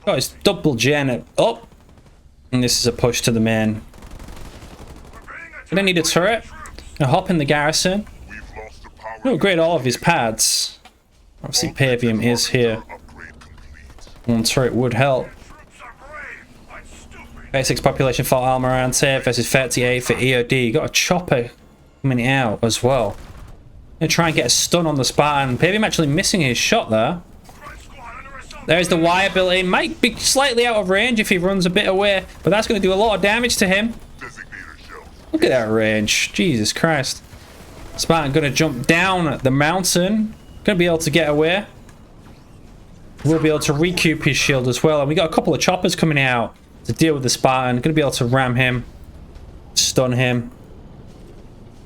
Got his double gen up. And this is a push to the main. Gonna need a turret. Gonna hop in the garrison. We've lost the power. Gonna upgrade all of his pads. Obviously Pavium is here. Upgrade complete. One turret would help. Troops are brave, but stupid. 36 population for Almirante versus 38 for EOD. Got a chopper coming out as well. Gonna try and get a stun on the Spartan. Pavium actually missing his shot there. Front squad under assault. There's the Y ability. Might be slightly out of range if he runs a bit away, but that's going to do a lot of damage to him. Designator shells. Look at that range. Jesus Christ. Spartan going to jump down the mountain. Going to be able to get away. We'll be able to recoup his shield as well. And we got a couple of choppers coming out to deal with the Spartan. Going to be able to ram him, stun him.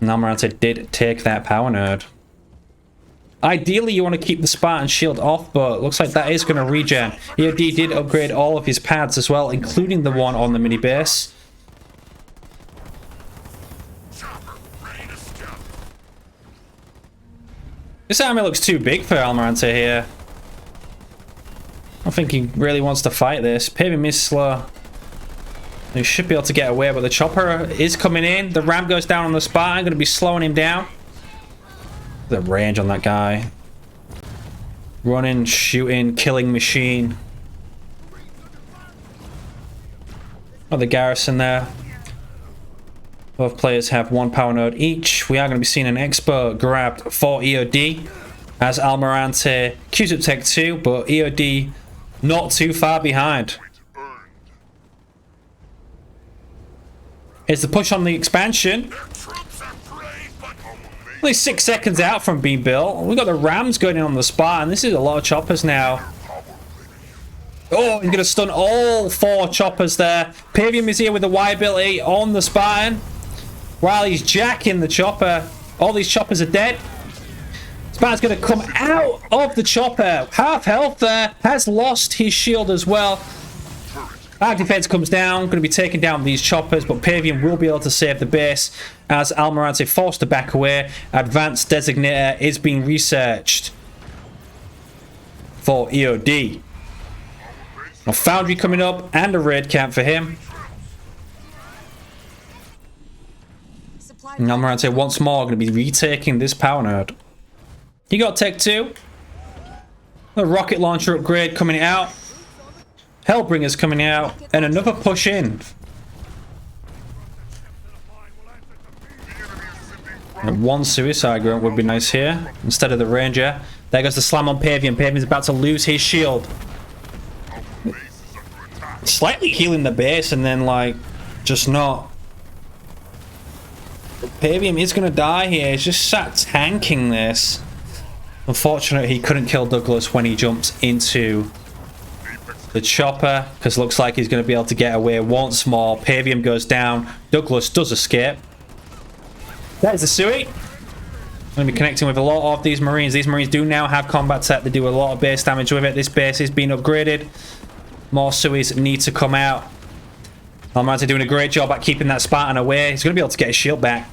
And Almirante did take that power node. Ideally, you want to keep the Spartan shield off, but looks like that is going to regen. EOD did upgrade all of his pads as well, including the one on the mini base. Chopper ready to stop. This army looks too big for Almirante here. I don't think he really wants to fight this. Pavium is slow. He should be able to get away, but the chopper is coming in. The ram goes down on the Spartan, going to be slowing him down. The range on that guy. Running, shooting, killing machine. Oh, the garrison there. Both players have 1 power node each. We are going to be seeing an expert grabbed for EOD as Almirante queues up Tech 2, but EOD not too far behind. Here's the push on the expansion. Only 6 seconds out from being built. We've got the Rams going in on the spot, and this is a lot of choppers now. Oh, he's going to stun all 4 choppers there. Pavium is here with the Y ability on the Spartan. While he's jacking the chopper, all these choppers are dead. Spartan's going to come out of the chopper. Half health there. Has lost his shield as well. Arc defense comes down. Going to be taking down these choppers, but Pavium will be able to save the base as Almirante forced to back away. Advanced Designator is being researched for EOD. A Foundry coming up and a raid camp for him. And Almirante once more going to be retaking this power node. He got Tech 2. The rocket launcher upgrade coming out. Hellbringer's coming out. And another push in. And 1 suicide grunt would be nice here instead of the ranger. There goes the slam on Pavium. Pavium's about to lose his shield. Slightly healing the base and then like just not. Pavium is going to die here. He's just sat tanking this. Unfortunately, he couldn't kill Douglas when he jumps into the chopper, because looks like he's going to be able to get away once more. Pavium goes down. Douglas does escape. That is the Sui. Going to be connecting with a lot of these Marines. These Marines do now have combat tech. They do a lot of base damage with it. This base is being upgraded. More Suis need to come out. Almirante doing a great job at keeping that Spartan away. He's going to be able to get his shield back.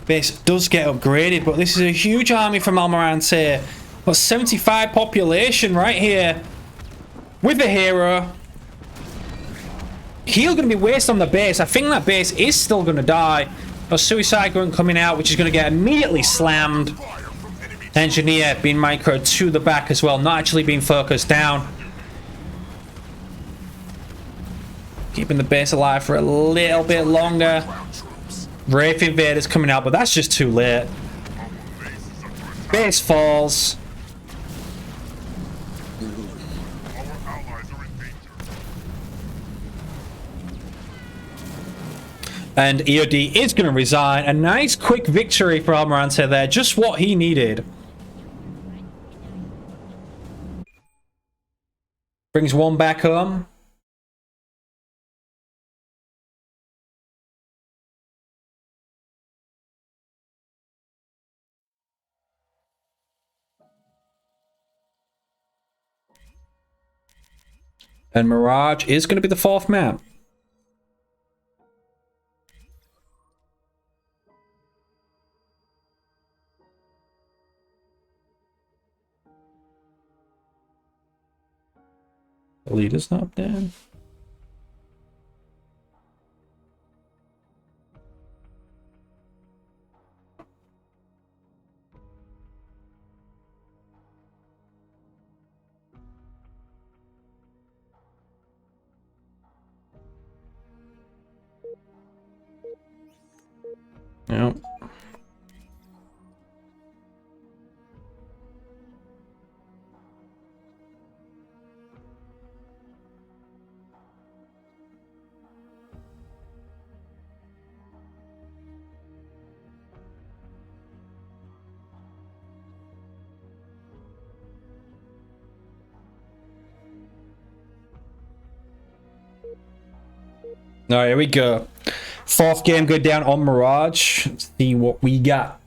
Base does get upgraded, but this is a huge army from Almirante. Got 75 population right here with the hero. Heal going to be wasted on the base. I think that base is still going to die. A suicide grunt coming out, which is going to get immediately slammed. Engineer being microed to the back as well, not actually being focused down. Keeping the base alive for a little bit longer. Wraith Invaders coming out, but that's just too late. Base falls. And EOD is going to resign. A nice quick victory for Almirante there. Just what he needed. Brings 1 back home. And Mirage is going to be the 4th map. The leader's not dead. Yep. All right, here we go. 4th game go down on Mirage. Let's see what we got.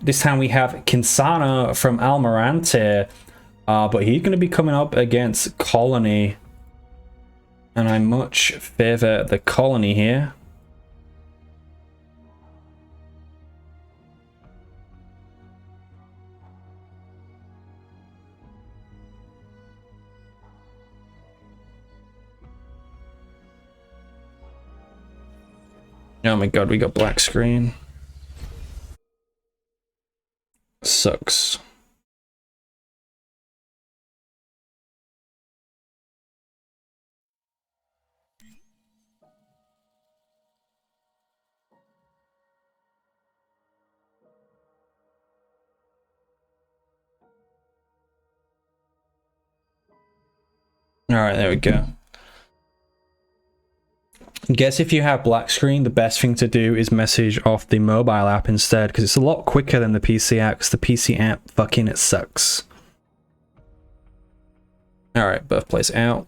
This time we have Kinsana from Almirante. But he's going to be coming up against Colony. And I much favor the Colony here. Oh my god, we got black screen. Sucks. Alright, there we go. I guess if you have black screen, the best thing to do is message off the mobile app instead, because it's a lot quicker than the PC app, because the PC app fucking it sucks. Alright, birthplace out.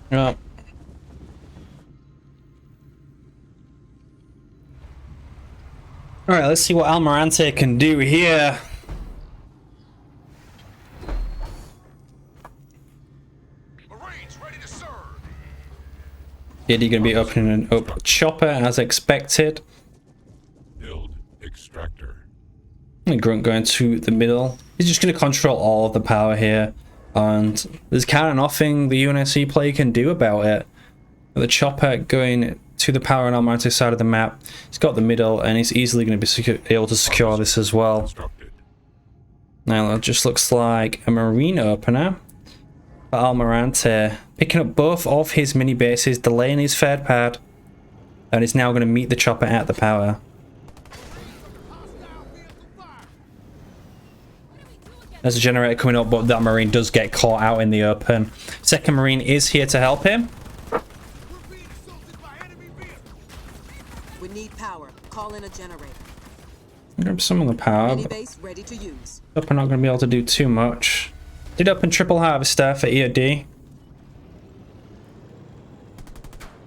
Yeah. Alright, let's see what Almirante can do here. Marines ready to serve. You're gonna be opening an up chopper as expected. Build extractor. And Grunt going to the middle. He's just gonna control all of the power here. And there's kind of nothing the UNSC player can do about it. The chopper going to the power on Almirante side of the map. He's got the middle, and he's easily going to be able to secure this as well. Constructed. Now it just looks like a marine opener for Almirante, picking up both of his mini bases, delaying his third pad, and is now going to meet the chopper at the power. There's a generator coming up, but that marine does get caught out in the open. Second marine is here to help him. We need power. Call in a generator. Grab some of the power. Mini base ready to use. Hope we're not going to be able to do too much. Did open triple harvester for EOD.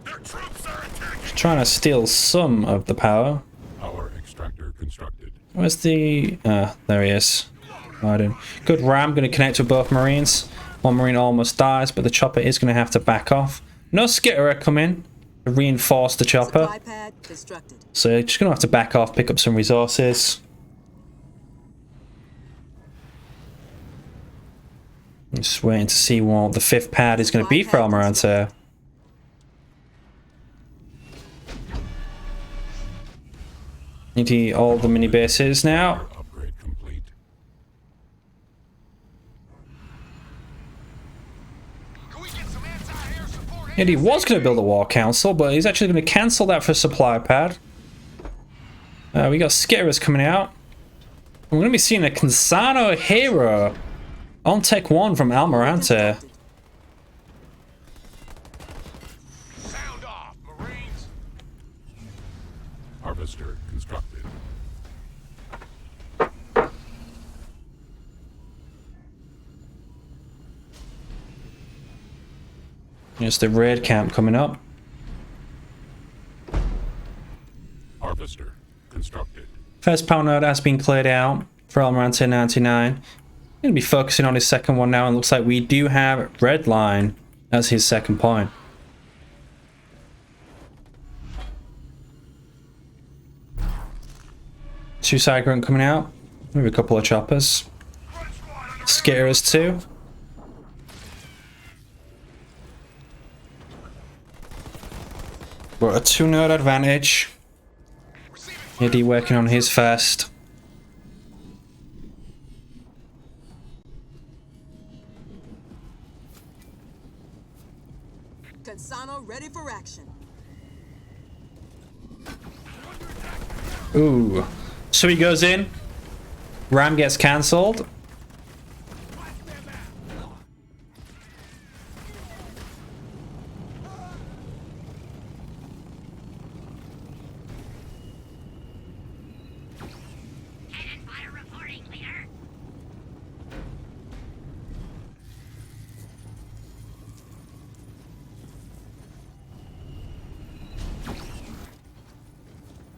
Their troops are attacking. Trying to steal some of the power. Power extractor constructed. Where's the... there he is. Right. Good ram, going to connect with both marines. One marine almost dies, but the chopper is going to have to back off. No skitterer come in to reinforce the chopper. Supply pad constructed. So you're just going to have to back off, pick up some resources. Just waiting to see what the fifth pad is going to be for Almirante. Need all the mini bases now. Upgrade complete. Can we get some anti-air support? And he was going to build a war council, but he's actually going to cancel that for a supply pad. We got skitterers coming out. We're going to be seeing a Cansano hero on Tech 1 from Almirante. Sound off, Marines. Harvester constructed. Here's the raid camp coming up. Harvester constructed. First power node has been cleared out for ALMIRANTE99. Going to be focusing on his second one now, and looks like we do have red line as his second point. Two side grunt coming out. Maybe a couple of choppers. Skitterers too. We're at a 2-node advantage. Eddie working on his first. Cansano ready for action. Ooh. So he goes in. Ram gets cancelled.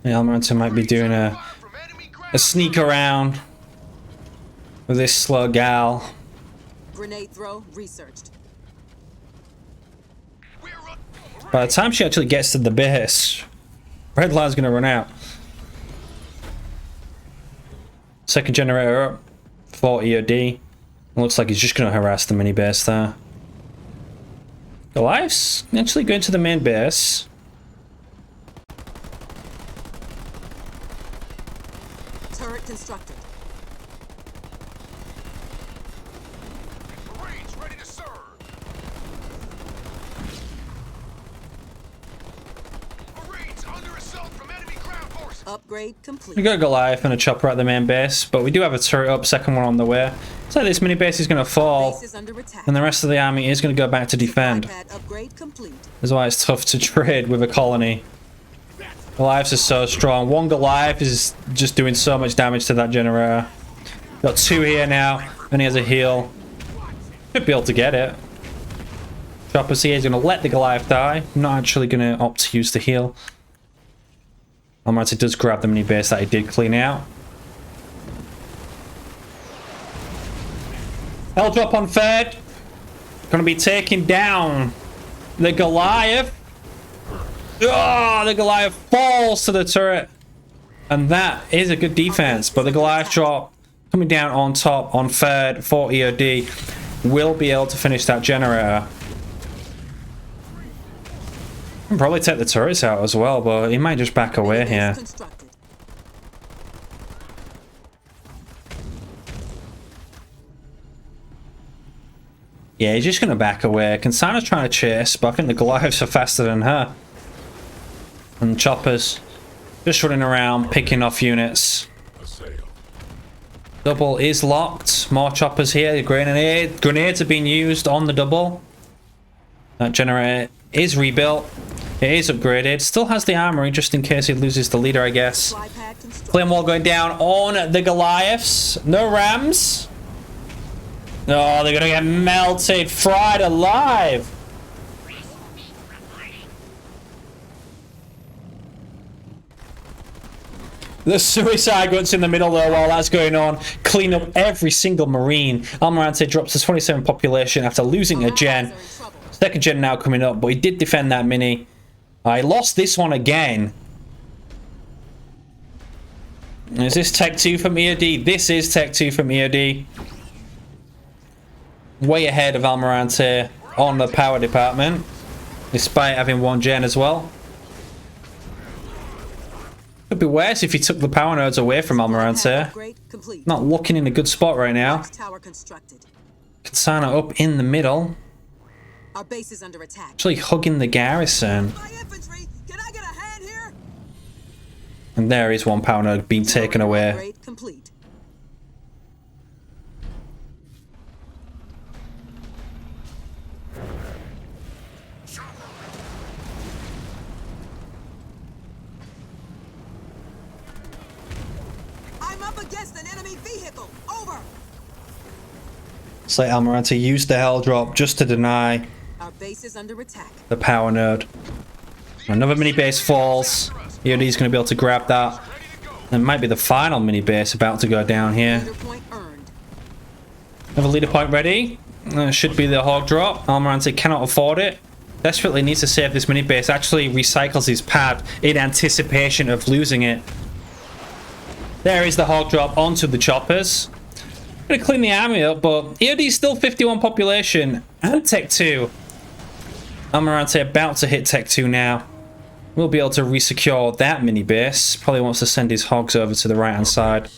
Almirante might be doing a sneak around with this slow gal. Grenade throw researched. By the time she actually gets to the base, red line's gonna run out. Second generator up, 40 OD. Looks like he's just gonna harass the mini base there. Goliath's actually going to the main base. Turret constructed. Marines ready to serve. Marines under assault from enemy ground forces. Upgrade complete. We got a Goliath and a chopper at the main base, but we do have a turret up, second one on the way. Looks like this mini base is going to fall, Base is under attack. and the rest of the army is going to go back to defend. iPad upgrade complete. That's why it's tough to trade with a colony. Goliaths are so strong. One Goliath is just doing so much damage to that generator. Got two here now, and he has a heal. Should be able to get it. Chopper's here, he's going to let the Goliath die. Not actually going to opt to use the heal. Almirante does grab the mini base that he did clean out. Hell drop on third. Gonna be taking down the Goliath. Oh, the Goliath falls to the turret. And that is a good defense. But the Goliath drop coming down on top on third for EOD will be able to finish that generator. Can probably take the turrets out as well, but he might just back away here. Constructed. Yeah, he's just going to back away. Kansana's trying to chase, but I think the Goliaths are faster than her. And Chopper's just running around, picking off units. Assail. Double is locked. More Choppers here. The grenades are being used on the double. That generator is rebuilt. It is upgraded. Still has the armory just in case he loses the leader, I guess. iPad constructed. Flame wall going down on the Goliaths. No rams. Oh, they're gonna get melted, fried alive. The suicide guns in the middle though while that's going on. Clean up every single marine. Almirante drops to 27 population after losing a gen. Second gen now coming up, but he did defend that mini. I lost this one again. Is this Tech 2 from EOD? This is Tech 2 from EOD. Way ahead of Almirante on the power department, despite having one gen as well. Could be worse if he took the power nodes away from Almirante. Upgrade complete. Not looking in a good spot right now. Tower constructed. Kansana up in the middle, Our base is under attack. actually hugging the garrison. My infantry, can I get a hand here? And there is one power node being taken away. Upgrade complete. I'm up against an enemy vehicle. Over. It's like Almirante used the hell drop just to deny Our base is under attack. the power node. Another mini base falls. EOD's going to be able to grab that. It might be the final mini base about to go down here. Leader point earned. Have a leader point ready. Should be the hog drop. Almirante cannot afford it. Desperately needs to save this mini base. Actually recycles his pad in anticipation of losing it. There is the hog drop onto the choppers. Gonna clean the army up, but EOD's still 51 population and Tech 2. Almirante about to hit Tech 2 now. We'll be able to resecure that mini base. Probably wants to send his hogs over to the right hand side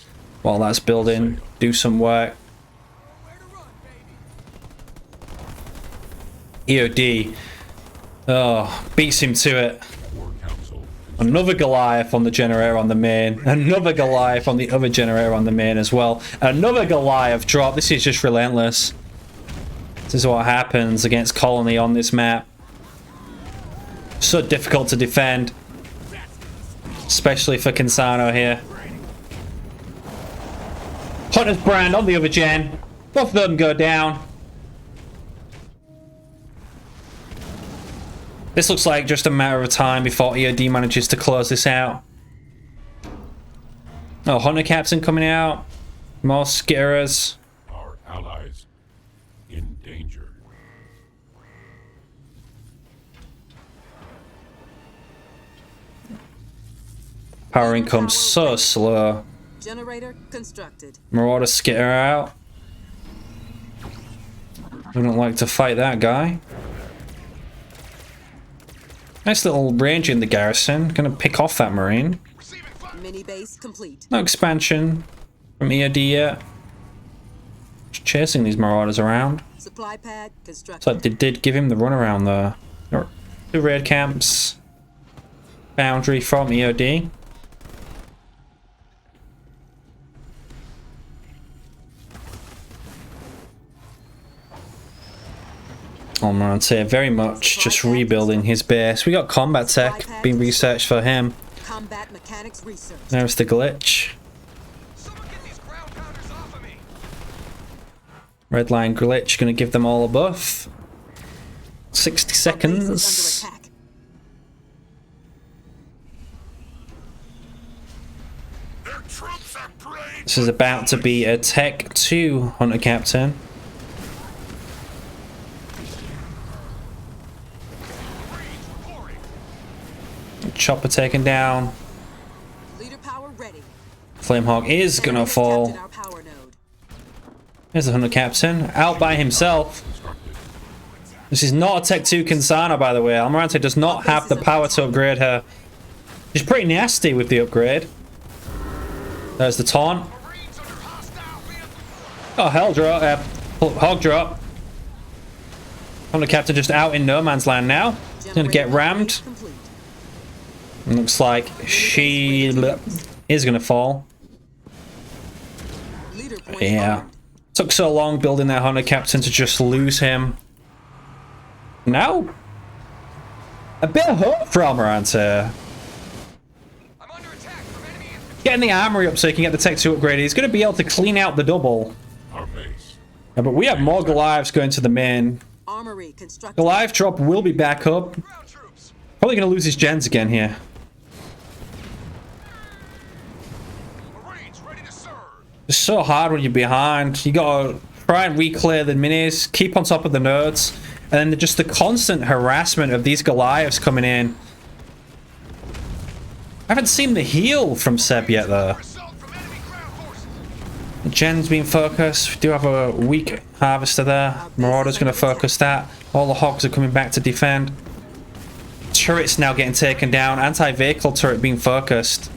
while that's building. Do some work. EOD. Oh, beats him to it. War Council. Another Goliath on the generator on the main. Another Goliath on the other generator on the main as well. Another Goliath drop. This is just relentless. This is what happens against Colony on this map. So difficult to defend. Especially for Kansano here. Hunter's Brand on the other gen. Both of them go down. This looks like just a matter of time before EOD manages to close this out. Oh, Hunter Captain coming out. More skirmishers. Our allies in danger. Power income so slow. Generator constructed. Marauder skitter out. We don't like to fight that guy. Nice little range in the garrison. Gonna pick off that marine. Mini base complete. No expansion from EOD yet. Just chasing these marauders around. Supply pad constructed. So they did give him the runaround there. 2 raid camps. Boundary from EOD. Almirante very much just rebuilding his base. We got combat tech being researched for him. Combat mechanics research. There's the glitch. Someone get these ground pounders off of me. Red line glitch gonna give them all a buff. 60 Base is seconds. under attack. Their troops are great. This is about to be a Tech 2 Hunter Captain. Chopper taken down. Leader power ready. Flamehawk is gonna Enemy fall. captain our power node. Here's the Hunter Captain, out by himself. This is not a Tech 2 Kansana, by the way. Almirante does not have the power to upgrade her. She's pretty nasty with the upgrade. There's the taunt. Marines under hostile vehicle. Oh, hell drop. Hog drop. Hunter Captain just out in no man's land now. Gonna get rammed. Complete. Looks like she is gonna fall. Leader point Yeah. armed. Took so long building that Hunter Captain to just lose him. Now, a bit of hope for Almirante. I'm under attack from enemy infantry. Getting the armory up so he can get the Tech 2 upgrade. He's gonna be able to clean out the double. Our base. But we have more Goliaths going to the main. Armory constructed. Goliath drop will be back up. Ground troops. Probably gonna lose his gens again here. Marines ready to serve. It's so hard when you're behind. You gotta try and re-clear the minis, keep on top of the nodes, and then just the constant harassment of these Goliaths coming in. I haven't seen the heal from Seb yet though. Assault from enemy ground forces. The gen's being focused. We do have a weak harvester there. Marauder's gonna focus that. All the hogs are coming back to defend. Turret's now getting taken down. Anti-vehicle turret being focused.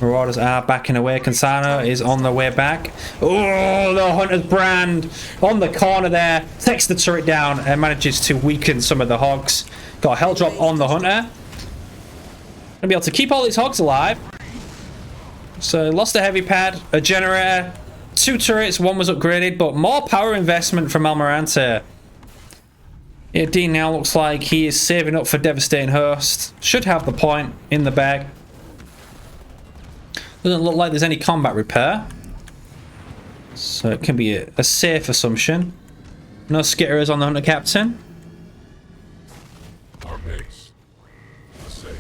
Marauders are backing away. Kansana is on the way back. Oh, the Hunter's brand on the corner there. Takes the turret down and manages to weaken some of the hogs. Got a hell drop on the Hunter. Gonna be able to keep all these hogs alive. So lost a heavy pad, a generator, 2 turrets, 1 was upgraded, but more power investment from Almirante. Yeah, Dean now looks like he is saving up for Devastating Host. Should have the point in the bag. Doesn't look like there's any combat repair. So it can be a safe assumption. No skitterers on the Hunter Captain. Our base. Assail.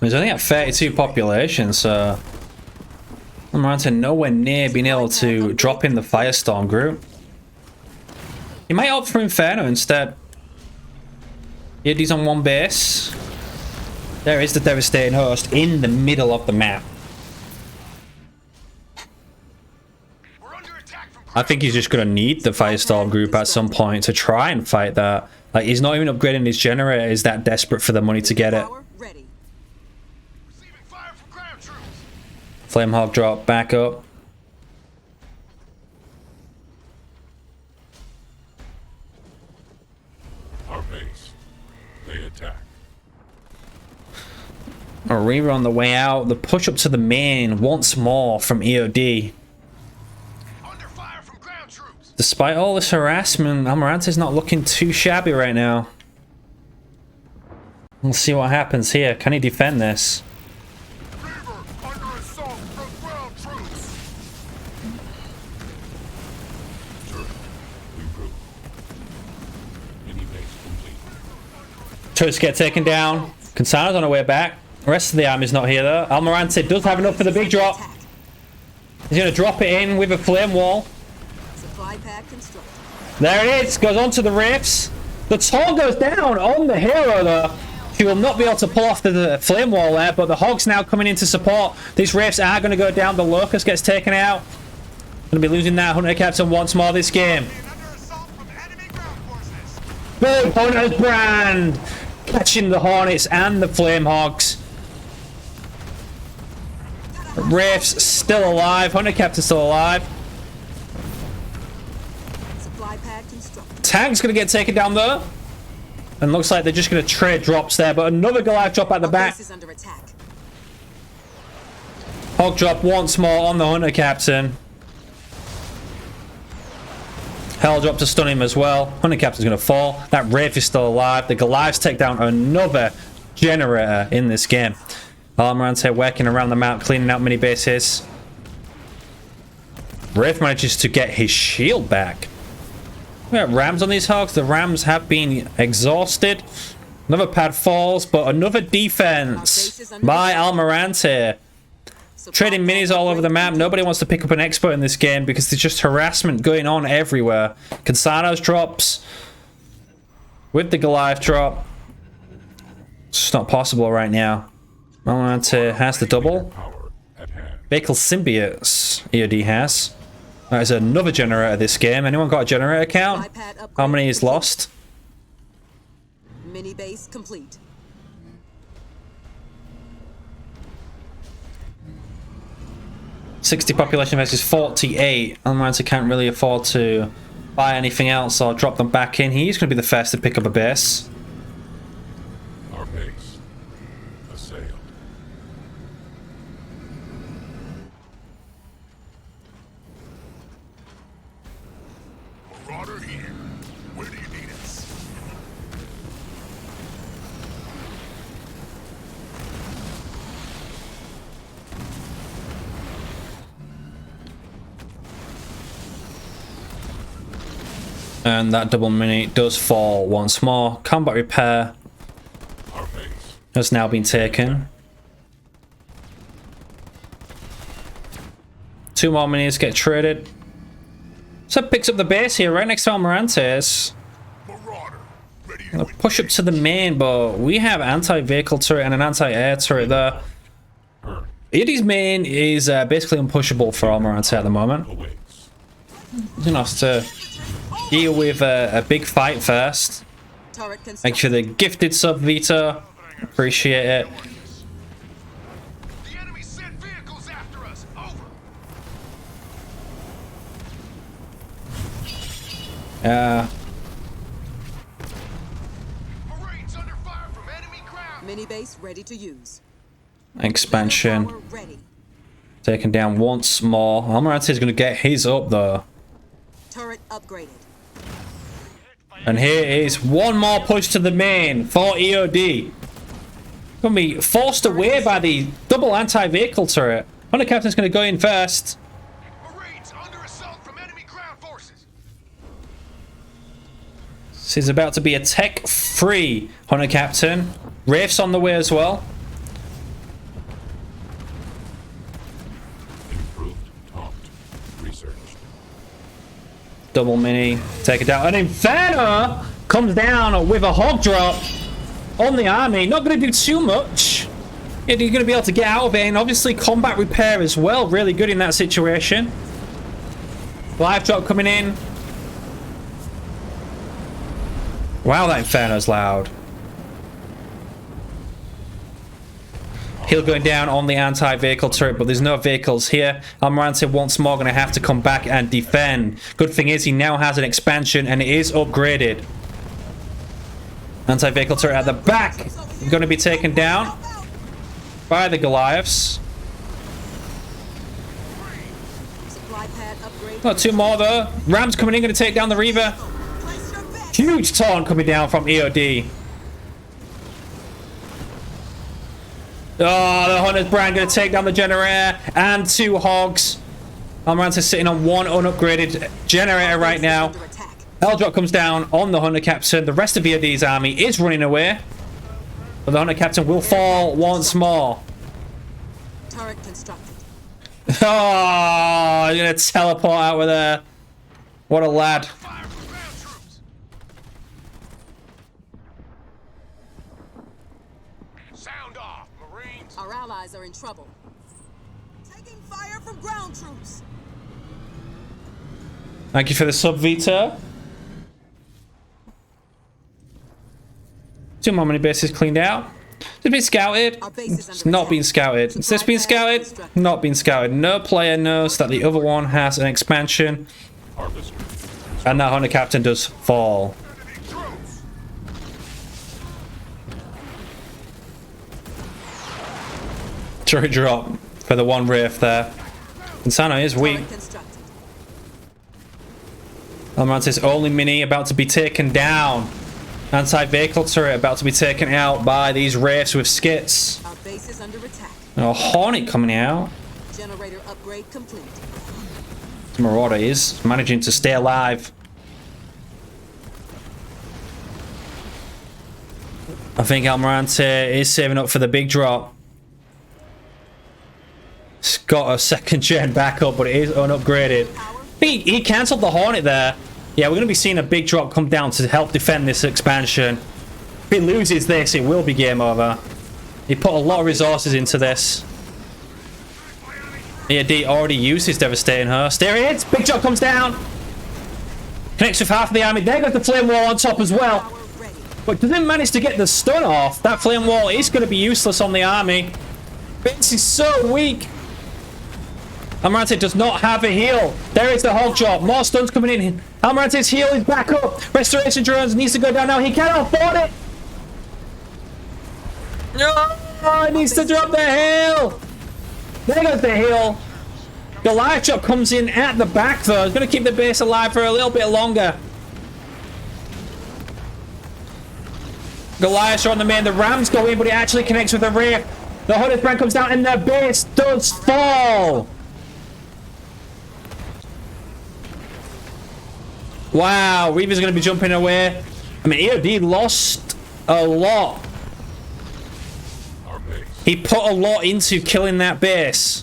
There's only at 32 population, so Almirante nowhere near being able to drop in the Firestorm group. He might opt for Inferno instead. Yeah, he's on 1 base. There is the Devastating Host in the middle of the map. We're under attack from I think he's just gonna need the Firestorm group at some point to try and fight that. Like, he's not even upgrading his generator. He's that desperate for the money to get it. Power ready. receiving fire from ground troops. Flamehawk drop back up. Our base. They attack. A Reaver on the way out. The push up to the main once more from EOD. Under fire from ground troops. Despite all this harassment, Almirante's not looking too shabby right now. We'll see what happens here. Can he defend this? Reaver under assault from ground troops. Turret. Improved. Mini base complete. Turrets get taken down. Kansana's on her way back. The rest of the army's not here though. Almirante does have enough for the big drop. He's going to drop it in with a flame wall. Supply pad constructed. There it is. Goes onto the rifts. The toll goes down on the hero though. She will not be able to pull off the flame wall there, but the Hog's now coming in to support. These rifts are going to go down. The Locust gets taken out. Going to be losing that Hunter Captain once more this game. Under assault from enemy ground forces. Big Hunter's brand. Catching the Hornets and the Flame Hogs. Rifts still alive. Hunter Captain still alive. Supply pad constructed. Tank's going to get taken down though. And looks like they're just going to trade drops there. But another Goliath drop at the Our back. base is under attack. Hog drop once more on the Hunter Captain. Hell drop to stun him as well. Hunter Captain's going to fall. That Wraith is still alive. The Goliaths take down another generator in this game. Almirante working around the map, cleaning out mini bases. Wraith manages to get his shield back. We got Rams on these Hogs. The Rams have been exhausted. Another pad falls, but another defense by Almirante. Trading minis all over the map. Nobody wants to pick up an expert in this game because there's just harassment going on everywhere. Kansano's drops with the Goliath drop. It's just not possible right now. Almirante has the double. Power at hand. Vehicle Symbiotes EOD has. There's another generator this game. Anyone got a generator count? How many is lost? Mini base complete. $60 population versus 48. Almirante can't really afford to buy anything else or drop them back in. He's going to be the first to pick up a base. Our base assailed. Marauder here. Where do you need us? And that double mini does fall once more. Combat repair Our base. has now been taken. 2 more minis get traded. So it picks up the base here right next to Almirante's. Marauder. Ready to Gonna win. push up to the main, but we have anti-vehicle turret and an anti-air turret there. Earth EOD's main is basically unpushable for Almirante at the moment. awaits. You know, to deal with a big fight first. Turret Make constructed. sure the gifted sub Vita. Appreciate it. The enemy sent vehicles after us. Over. Marines under fire from enemy ground. Mini base ready to use. Expansion. Power ready. Taken down once more. Almirante is going to get his up though. Turret upgraded. And here is one more push to the main for EOD. Going to be forced away by the double anti-vehicle turret. Hunter Captain's going to go in first. Marines under assault from enemy ground forces. This is about to be a tech-free Hunter Captain. Wraith's on the way as well. Improved, topped, researched. Double mini, take it down. And Inferno comes down with a hog drop on the army. Not going to do too much. You're going to be able to get out of it. And obviously combat repair as well. Really good in that situation. Live drop coming in. Wow, that Inferno's loud. Heal going down on the anti-vehicle turret, but there's no vehicles here. Almirante once more going to have to come back and defend. Good thing is he now has an expansion and it is upgraded. Anti-vehicle turret at the back. Going to be taken down by the Goliaths. Supply pad upgrade. Got 2 more though. Rams coming in, going to take down the Reaver. Place your bet. Huge taunt coming down from EOD. Oh, the Hunter's brand going to take down the generator and 2 hogs. Almirante's sitting on 1 unupgraded generator right Base is now. under attack. L drop comes down on the Hunter Captain. The rest of EOD's army is running away. But the Hunter Captain will fall once more. Turret constructed. Oh, he's going to teleport out with her. What a lad. Fire from ground troops. Sound off, Marines. Our allies are in trouble. Taking fire from ground troops. Thank you for the sub, Vita. 2 more mini bases cleaned out. It's been scouted. It's not been scouted. Is this been scouted? Not been scouted. No player knows that the other one has an expansion. Harvester. And that Hunter Captain does fall. Troops. Jury drop for the one Wraith there. Insano is weak. Turret constructed. Almirante's only mini about to be taken down. Anti-vehicle turret about to be taken out by these Wraiths with skits. Our base is under attack. A Hornet coming out. Generator upgrade complete. Marauder is managing to stay alive. I think Almirante is saving up for the big drop. It's got a second gen backup, but it is unupgraded. He cancelled the Hornet there. Yeah, we're going to be seeing a big drop come down to help defend this expansion. If he loses this, it will be game over. He put a lot of resources into this. EAD already used his devastating Hearst. There he is! Big drop comes down! Connects with half of the army. There goes the flame wall on top as well. Power ready. But doesn't manage to get the stun off. That flame wall is going to be useless on the army. Vince is so weak. Almirante does not have a heal. There is the hog drop. More stuns coming in. Almirante's heal is back up. Restoration drones needs to go down now. He cannot afford it. No, he needs to drop the heal. There goes the heal. Goliath drop comes in at the back though. It's going to keep the base alive for a little bit longer. Goliaths are on the main. The Rams go in, but it actually connects with the rear. The Hunter's brand comes down and the base does fall. Wow, Reaver's going to be jumping away. I mean, EOD lost a lot. Our base. He put a lot into killing that base.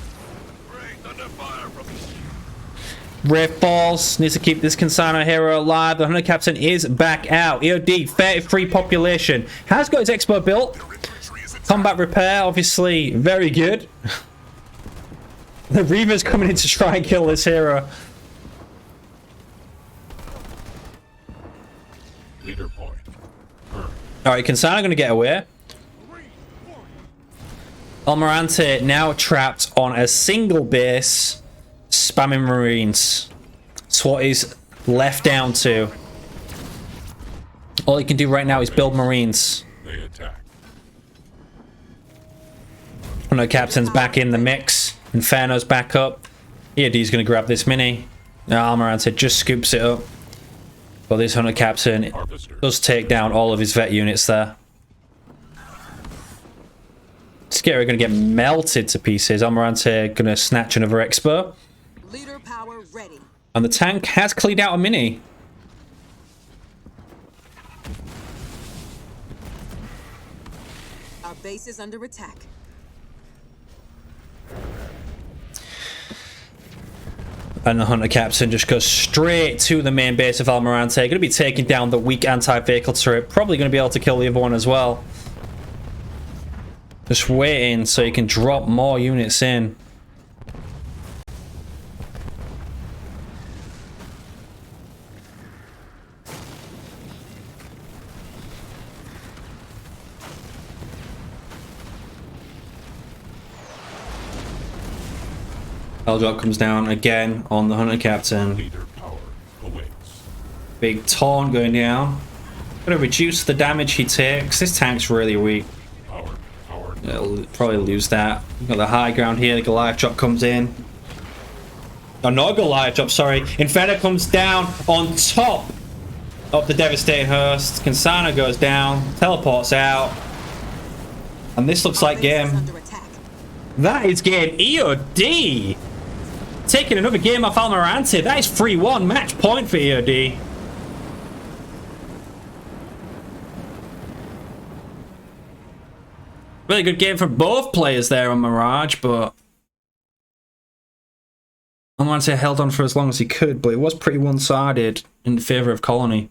Wraith under fire from. Wraith falls. Needs to keep this Kansano hero alive. The Hunter Captain is back out. EOD, 33 population. Has got his expo built. Combat repair, obviously, very good. The Reaver's coming in to try and kill this hero. Leader point. Alright, Kansano going to get away. Almirante now trapped on a single base, spamming Marines. That's what he's left down to. All he can do right now is build Marines. They attack. Hunter Captain's back in the mix. Inferno's back up. EOD's going to grab this mini. Almirante just scoops it up. But this Hunter Captain Harvester. does take down all of his vet units there. Skirmish going to get melted to pieces. Almirante going to snatch another expo. Leader power ready. And the tank has cleaned out a mini. Our base is under attack. And the Hunter Captain just goes straight to the main base of Almirante. Going to be taking down the weak anti-vehicle turret. Probably going to be able to kill the other one as well. Just waiting so he can drop more units in. L-drop comes down again on the Hunter Captain. Leader power awaits. Big taunt going down. Gonna reduce the damage he takes. This tank's really weak. Power. It'll probably lose that. We've got the high ground here. The Goliath drop comes in. Oh, not a Goliath drop, sorry. Inferno comes down on top of the devastating Hearst. Kansano goes down. Teleports out. And this looks like Our base is game. under attack. That is game EOD. Taking another game off Almirante. That is 3-1. Match point for EOD. Really good game for both players there on Mirage, but I want to say held on for as long as he could, but it was pretty one-sided in favor of Colony.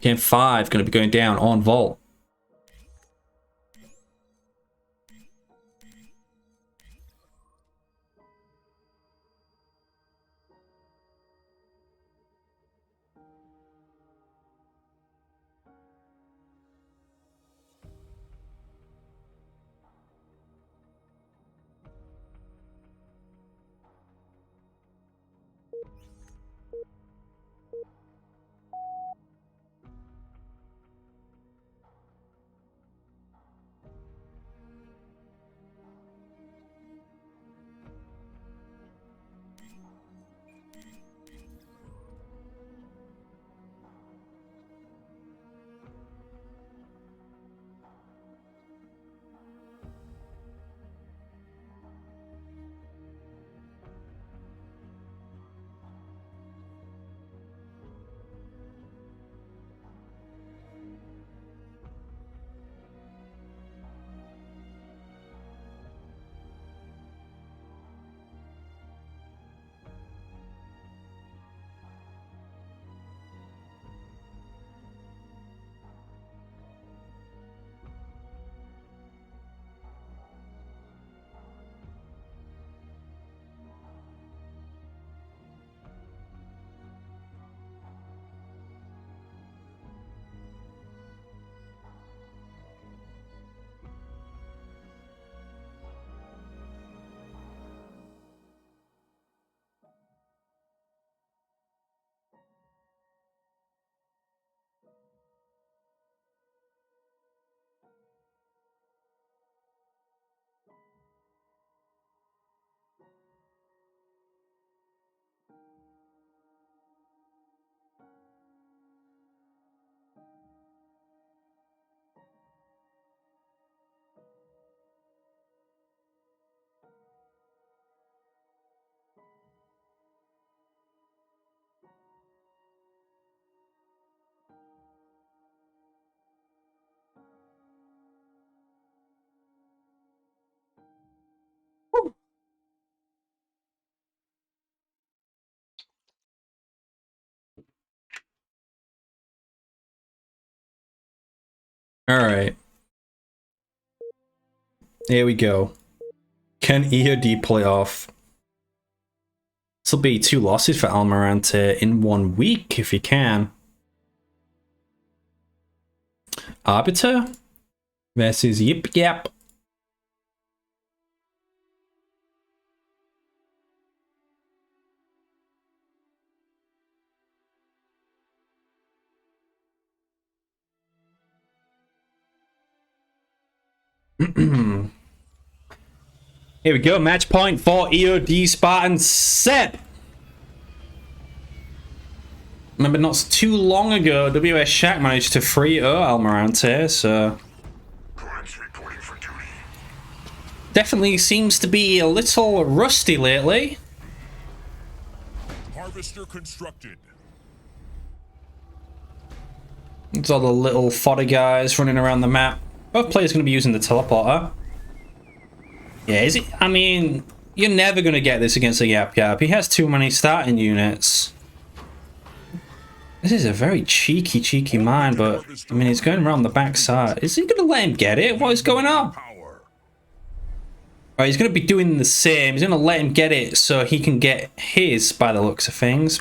Game 5 going to be going down on Vault. Alright. Here we go. Can EOD pull it off? This will be 2 losses for Almirante in 1 week, if he can. Arbiter versus Yip Yap. Here we go, match point for EOD Spartanseb. Remember, not too long ago, WS Shack managed to free Almirante, so definitely seems to be a little rusty lately. Harvester constructed. There's all the little fodder guys running around the map. Both players going to be using the teleporter. Yeah, is it? I mean, you're never going to get this against a Yap Yap. He has too many starting units. This is a very cheeky mine, but I mean, he's going around the backside. Is he going to let him get it? What is going on? Alright, he's going to be doing the same. He's going to let him get it so he can get his, by the looks of things.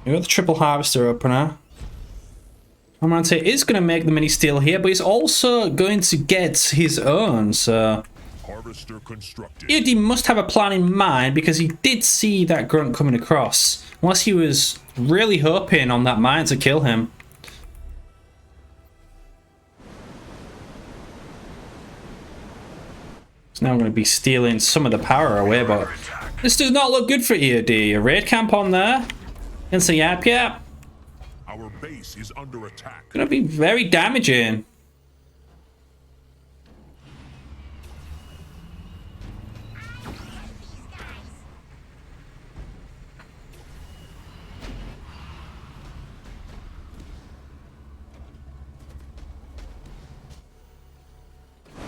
We've got the triple harvester opener. Almirante is going to make the mini steal here, but he's also going to get his own, so EOD must have a plan in mind because he did see that grunt coming across. Unless he was really hoping on that mine to kill him. So now I'm going to be stealing some of the power away, but this does not look good for EOD. A raid camp on there against a Yap Yap. Our base is under attack. Gonna be very damaging.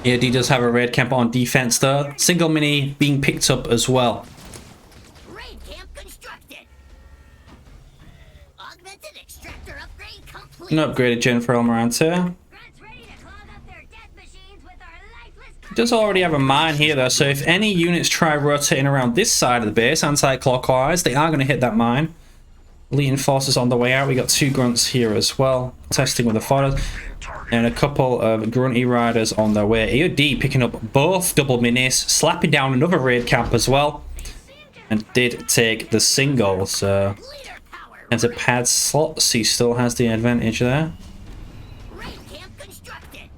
EOD does have a raid camp on defense though. Single mini being picked up as well. Raid camp constructed. Augmented extractor upgrade complete. An upgraded gen for Almirante. Grunts ready to clog up their death machines with our lifeless. It does already have a mine here though, so if any units try rotating around this side of the base anti-clockwise, they are going to hit that mine. Leading forces on the way out. We got 2 grunts here as well, testing with the fodder, and a couple of grunty riders on their way. EOD picking up both double minis, slapping down another raid camp as well, and did take the single. So as a pad slots, he still has the advantage there. Raid camp constructed.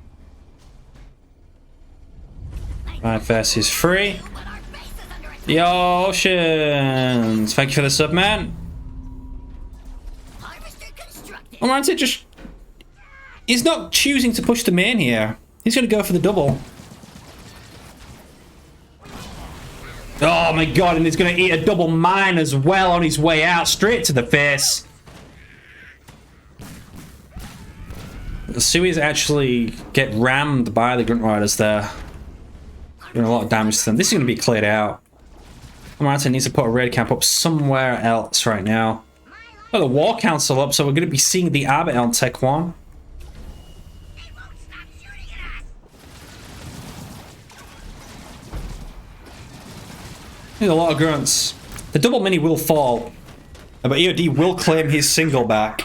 5 versus 3. But our base is under attack. The oceans. Thank you for the sub, man. Harvester constructed. Almirante just... He's not choosing to push the main here. He's going to go for the double. Oh my god, and he's going to eat a double mine as well on his way out. Straight to the face. The Suis actually get rammed by the Grunt Riders there. Doing a lot of damage to them. This is going to be cleared out. Almirante needs to put a raid camp up somewhere else right now. Oh, the War Council up, so we're going to be seeing the Abbot on Tech 1. They won't stop shooting at us. There's a lot of grunts. The double mini will fall, but EOD will claim his single back.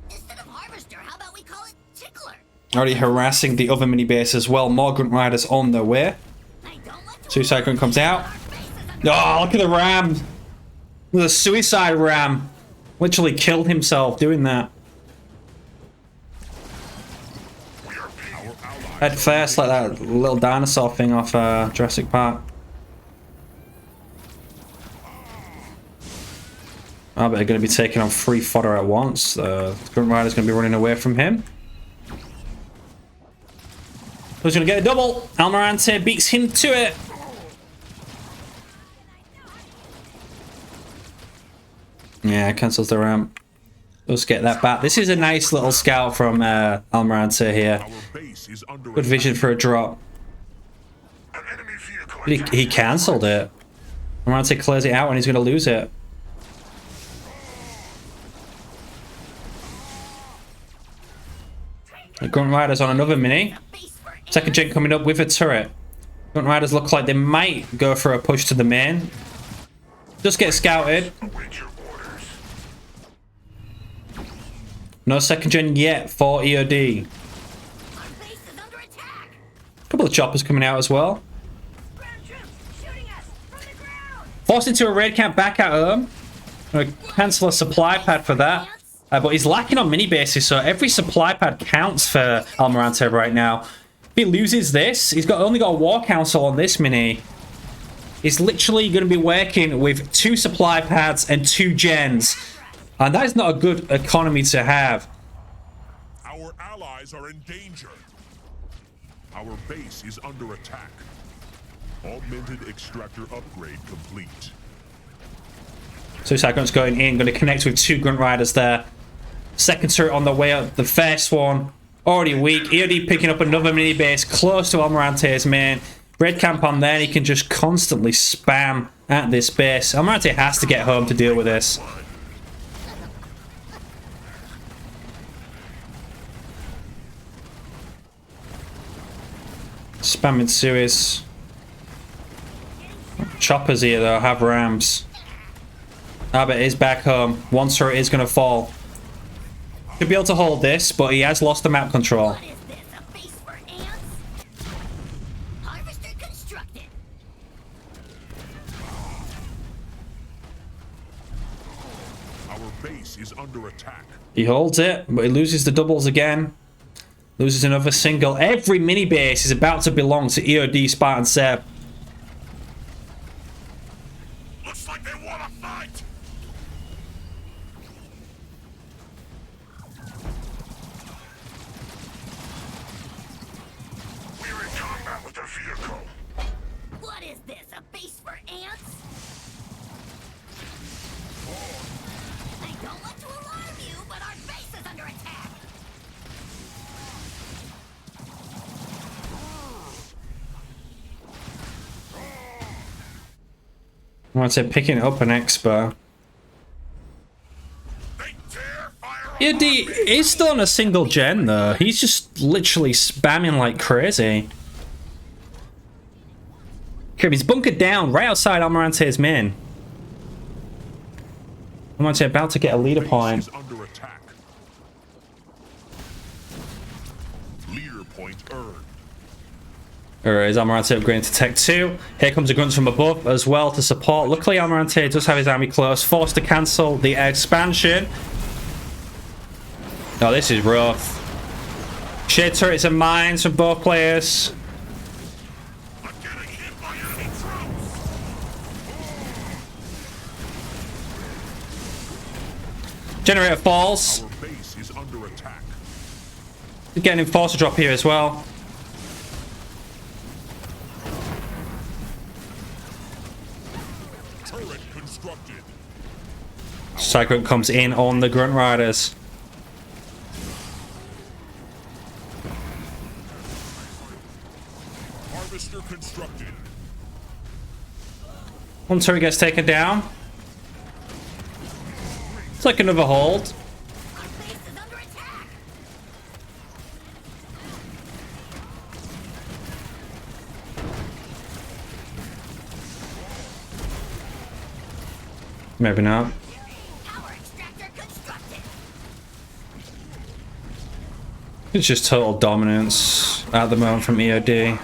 Instead of harvester, how about we call it tickler? Already harassing the other mini base as well. More grunt riders on their way. I don't want to. Suicide grunt comes out. Our base is under Oh, look at the ram. The suicide ram. Literally killed himself doing that. Head first like that little dinosaur thing off Jurassic Park. Oh, but they're going to be taking on 3 fodder at once. The Grunt Rider's going to be running away from him. Who's going to get a double? Almirante beats him to it. Yeah, cancels the ramp. Let's get that back. This is a nice little scout from Almirante here. Our base is under Good vision for a drop. An enemy vehicle. He cancelled it. Almirante clears it out and he's going to lose it. The Grunt Rider's on another mini. base for Second gen coming up with a turret. Grunt Riders look like they might go for a push to the main. Just get scouted. Await your orders. No second gen yet for EOD. our base is under attack. A couple of choppers coming out as well. Ground troops shooting us from the ground. Forced into a raid camp back at home. I'm gonna cancel a supply pad for that. But he's lacking on mini bases, so every supply pad counts for Almirante right now. If he loses this, he's only got a War Council on this mini. He's literally going to be working with 2 supply pads and 2 gens. And that is not a good economy to have. Our allies are in danger. Our base is under attack. Augmented extractor upgrade complete. Suicide Grunt's going in, going to connect with 2 Grunt Riders there. Second turret on the way up. The first one already weak. EOD picking up another mini base close to Almirante's main. Red camp on there, and he can just constantly spam at this base. Almirante has to get home to deal with this. Spamming Suez. Choppers here though, have rams. Abbott is back home. One turret is going to fall. Should be able to hold this, but he has lost the map control. What is this? A base for ants? Harvester constructed. Our base is under attack. He holds it, but he loses the doubles again. Loses another single. Every mini base is about to belong to EOD Spartanseb. Looks like they want to fight. We're in combat with their vehicle. What is this? A base for ants? I don't want to alarm you, but our base is under attack. want to say picking up an Expo. EOD is still on a single gen though. He's just literally spamming like crazy. He's bunkered down right outside Almirante's main. Almirante about to get a leader point. Under attack. Leader point earned. Alright, is Almirante upgrading to Tech 2? Here comes a grunt from above as well to support. Luckily, Almirante does have his army close, forced to cancel the expansion. Oh, this is rough. Shade turrets and mines from both players. I'm getting hit by enemy troops. Generator falls. Our base is under attack. Getting enforcer drop here as well. Turret constructed. Cyclone comes in on the Grunt Riders. Harvester constructed. One turret gets taken down. It's like another hold. Our base is under attack. Maybe not. Power extractor constructed. It's just total dominance at the moment from EOD.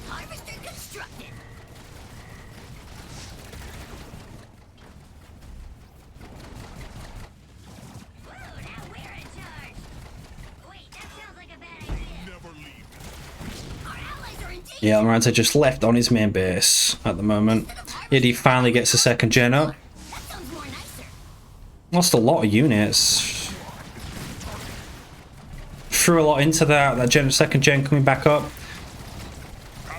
Harvester constructed. Whoa, now we're in charge. Wait, that sounds like a bad idea. Never leave. Our allies are in danger. Yeah, Almirante just left on his main base at the moment. EOD finally gets a second gen up. That sounds more nicer. Lost a lot of units. Threw a lot into that second gen coming back up.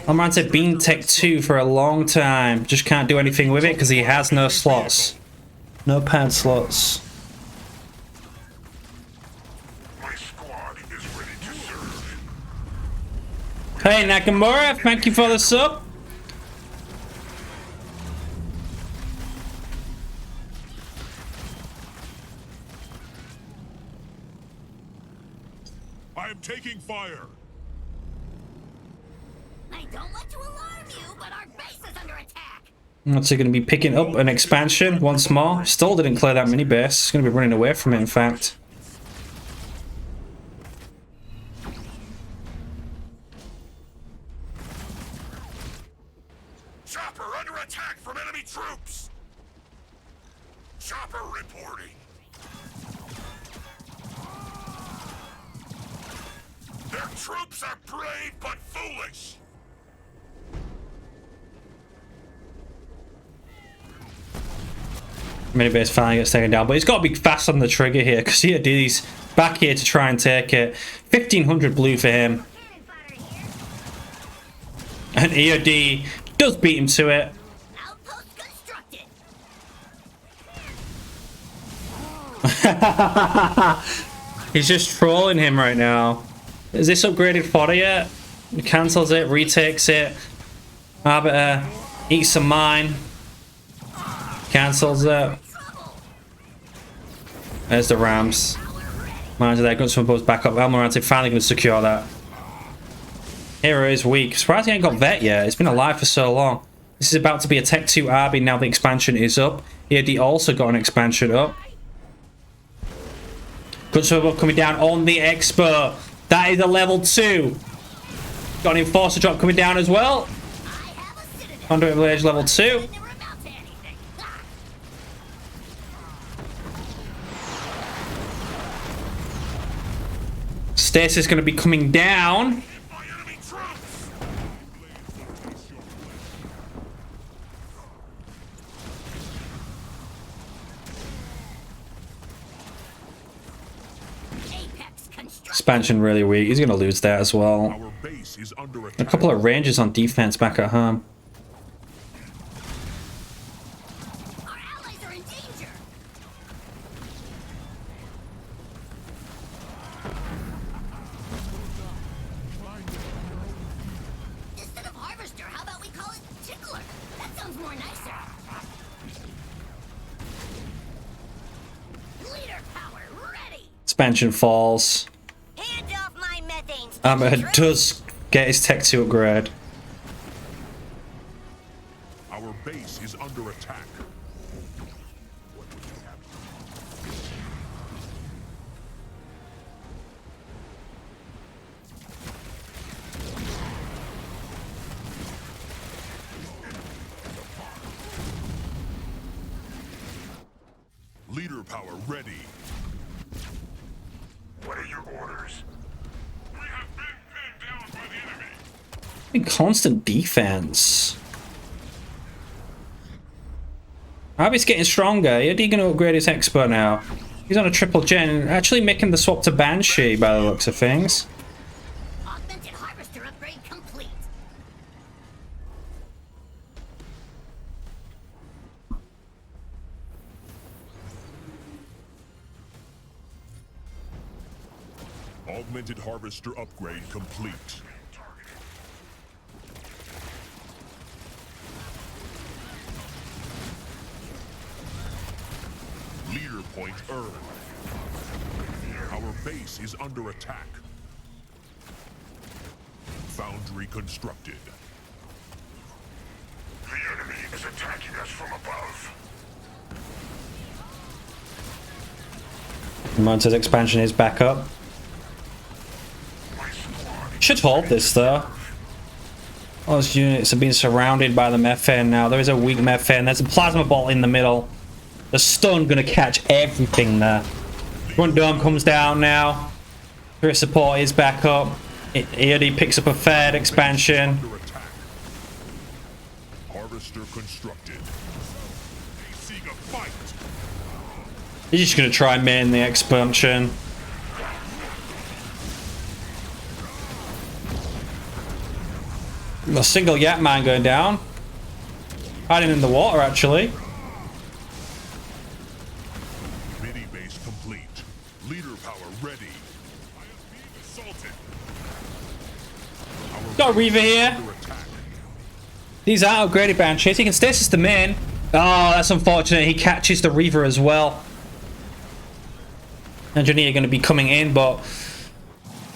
Almirante been Tech 2 for a long time. Just can't do anything with it because he has no slots. No pad slots. My squad is ready to serve. Hey Nakamura, thank you for the sub. I am taking fire. I don't want to alarm you, but our base is under attack. What's he going to be picking up an expansion once more? Still didn't clear that mini base. He's going to be running away from it, in fact. Chopper under attack from enemy troops. Chopper reporting. Their troops are brave but foolish. Mini base finally gets taken down, but he's got to be fast on the trigger here because he's back here to try and take it. 1500 blue for him. Cannon fodder here. And EOD does beat him to it. Outpost constructed. He's just trolling him right now. Is this upgraded fodder yet? He cancels it, retakes it. Arbiter eats some mine. Cancels it. There's the Rams. Mines are there. Guns from above back up. Almirante finally going to secure that. Hero is weak. Surprised he ain't got vet yet. It's been alive for so long. This is about to be a Tech 2 Arby now the expansion is up. EOD also got an expansion up. Guns from above coming down on the Expo. That is a level 2. Got an enforcer drop coming down as well. I have a citadel. Conduit village level 2. Never amount to anything. Ah. Stasis going to be coming down. My enemy troops. Apex constructed. Expansion really weak. He's going to lose that as well. Our base is under A attack. couple of ranges on defense back at home. Our allies are in danger. Expansion falls. Hand off my methane. Armor does get his tech to upgrade. Our base is under attack. What would you have? Leader power ready. What are your orders? We have been pinned down by the enemy. In constant defense. Abby's getting stronger. AD gonna upgrade his expert now. He's on a triple gen, actually making the swap to Banshee by the looks of things. Augmented harvester upgrade complete. Augmented harvester upgrade complete. Leader point earned. Our base is under attack. Foundry constructed. The enemy is attacking us from above. Monster's expansion is back up. My squad Should hold this though. All those units are being surrounded by the methane now. There is a weak methane. There's a plasma ball in the middle. The stun gonna catch everything there. Front dome comes down now. Spirit support is back up. EOD picks up a third expansion. Under attack. Harvester constructed. Seek a fight. He's just gonna try and main the expansion. A single Yak Man going down. Hiding in the water actually. Mini base complete. Leader power ready. I am being assaulted. Our Got a Reaver here. under attack. These are upgraded Banshees. He can stasis them in. Oh, that's unfortunate. He catches the Reaver as well. Engineer going to be coming in, but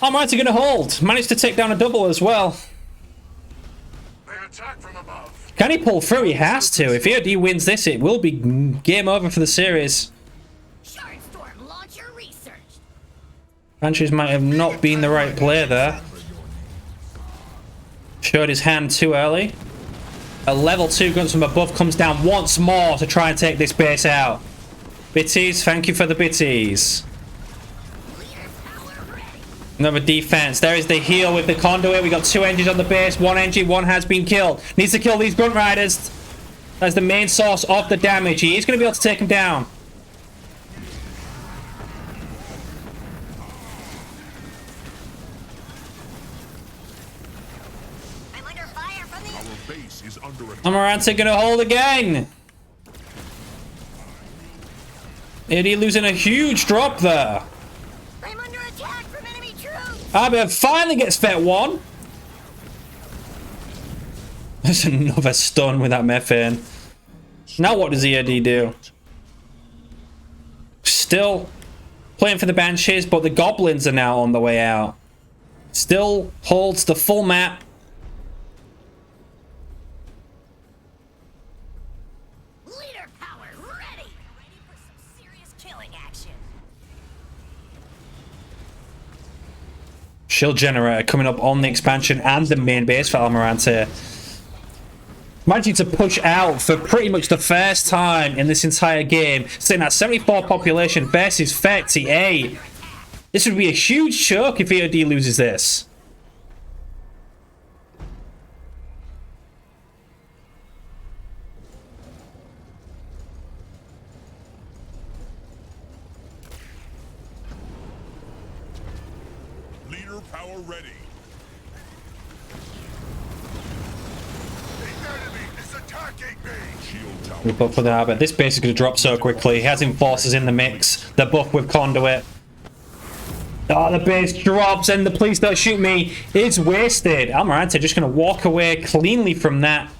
Almighty going to hold. Managed to take down a double as well. they attack from above. Can he pull through? He has to. If EOD wins this, it will be game over for the series. Shardstorm launcher researched. Banshees might have not been the right play there. Showed his hand too early. A level 2 guns from above comes down once more to try and take this base out. Bitties, thank you for the bitties. Leader power ready. Another defense. There is the heal with the conduit. We got 2 engines on the base. 1 engine, 1 has been killed. Needs to kill these grunt riders. That's the main source of the damage. He is going to be able to take him down. I'm under fire from the Our base is under attack. Almirante going to hold again. Eddie losing a huge drop there. I'm under attack from enemy troops. Abel finally gets Vet 1. There's another stun with that methane. Now what does EOD do? Still playing for the Banshees, but the Goblins are now on the way out. Still holds the full map. Leader power ready. Ready for some serious killing action. Shield generator coming up on the expansion and the main base for Almirante. Managing to push out for pretty much the first time in this entire game, sitting at 74 population versus 38. This would be a huge choke if EOD loses this. Leader power ready. The enemy is attacking me. Shield tower. We buff for that, but this base is going to drop so quickly. He has enforcers in the mix. The buff with conduit. Oh, the base drops and the please don't shoot me is wasted. Almirante just going to walk away cleanly from that.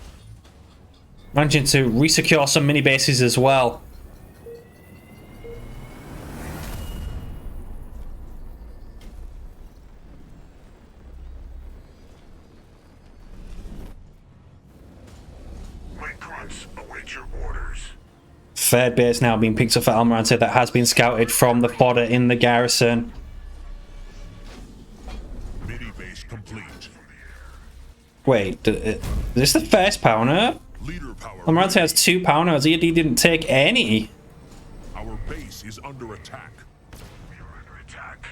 Managing to resecure some mini bases as well. response. Await your orders. Third base now being picked up for Almirante that has been scouted from the fodder in the garrison. Mini base complete. Wait, is this the first power nerf? Leader power. Almirante has 2 power nerfs. EOD didn't take any. Our base is under attack. We are under attack.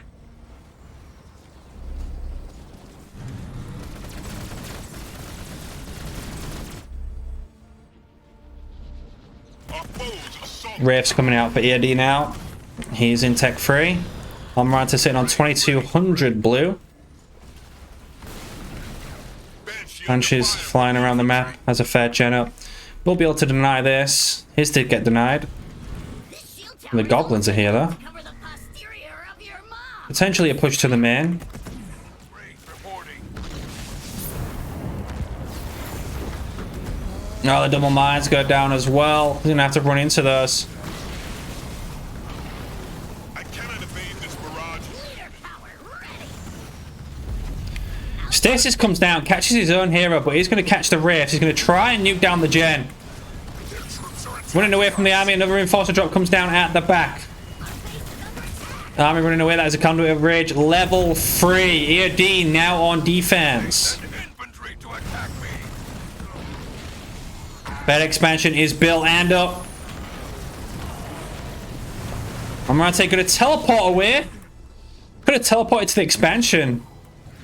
Our foes assault. Rafe's coming out for EOD now. He's in tech 3. Almirante sitting on 2200 blue. Banshee's flying around the map. Has a fair gen up. We'll be able to deny this. His did get denied. This shield The tower goblins are here though. cover the posterior of your mom. Potentially a push to the main. Oh, the double mines go down as well. He's gonna have to run into those. I cannot evade this barrage. Leader power ready. Stasis comes down, catches his own hero, but he's gonna catch the Wraiths. He's gonna try and nuke down the gen. Their troops are Running away from the army, another reinforcer drop comes down at the back. Army running away, that is a conduit of rage. Level 3. EOD now on defense. infantry to attack me. Bed expansion is built and up. Almirante gonna teleport away. Could have teleported to the expansion.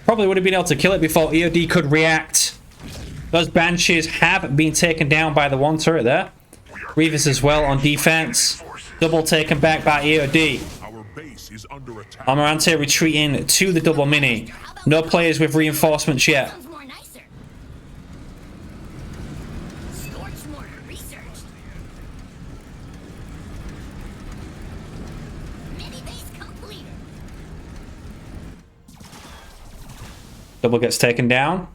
Probably would have been able to kill it before EOD could react. Those Banshees have been taken down by the one turret there. Revis as well on defense. Double taken back by EOD. Our base is under attack. Almirante retreating to the double mini. No players with reinforcements yet. Sounds more nicer. Scorch mortar researched. Mini base complete. Double gets taken down.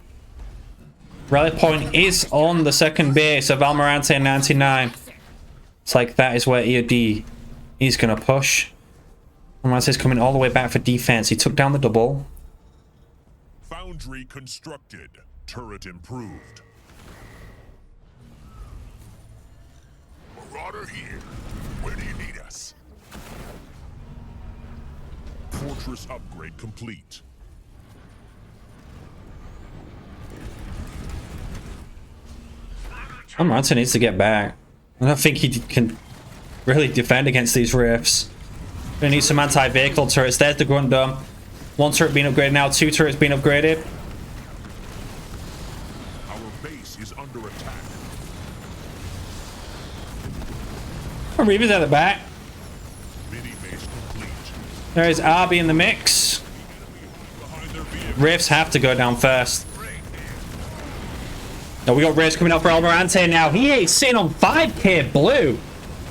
Rally point is on the second base of ALMIRANTE99. It's like that is where EOD is going to push. Almirante's coming all the way back for defense. He took down the double. Foundry constructed. Turret improved. Marauder here. Where do you need us? Fortress upgrade complete. Almirante needs to get back. I don't think he can really defend against these rifts. Gonna need some anti-vehicle turrets. There's the grunt dome. 1 turret being upgraded now. 2 turrets being upgraded. Our base is under attack. Reaver's at the back. Mini base complete. There is RB in the mix. Behind their vehicle. Rifts have to go down first. Oh, we got Rage coming up for Almirante now. He is sitting on 5k blue.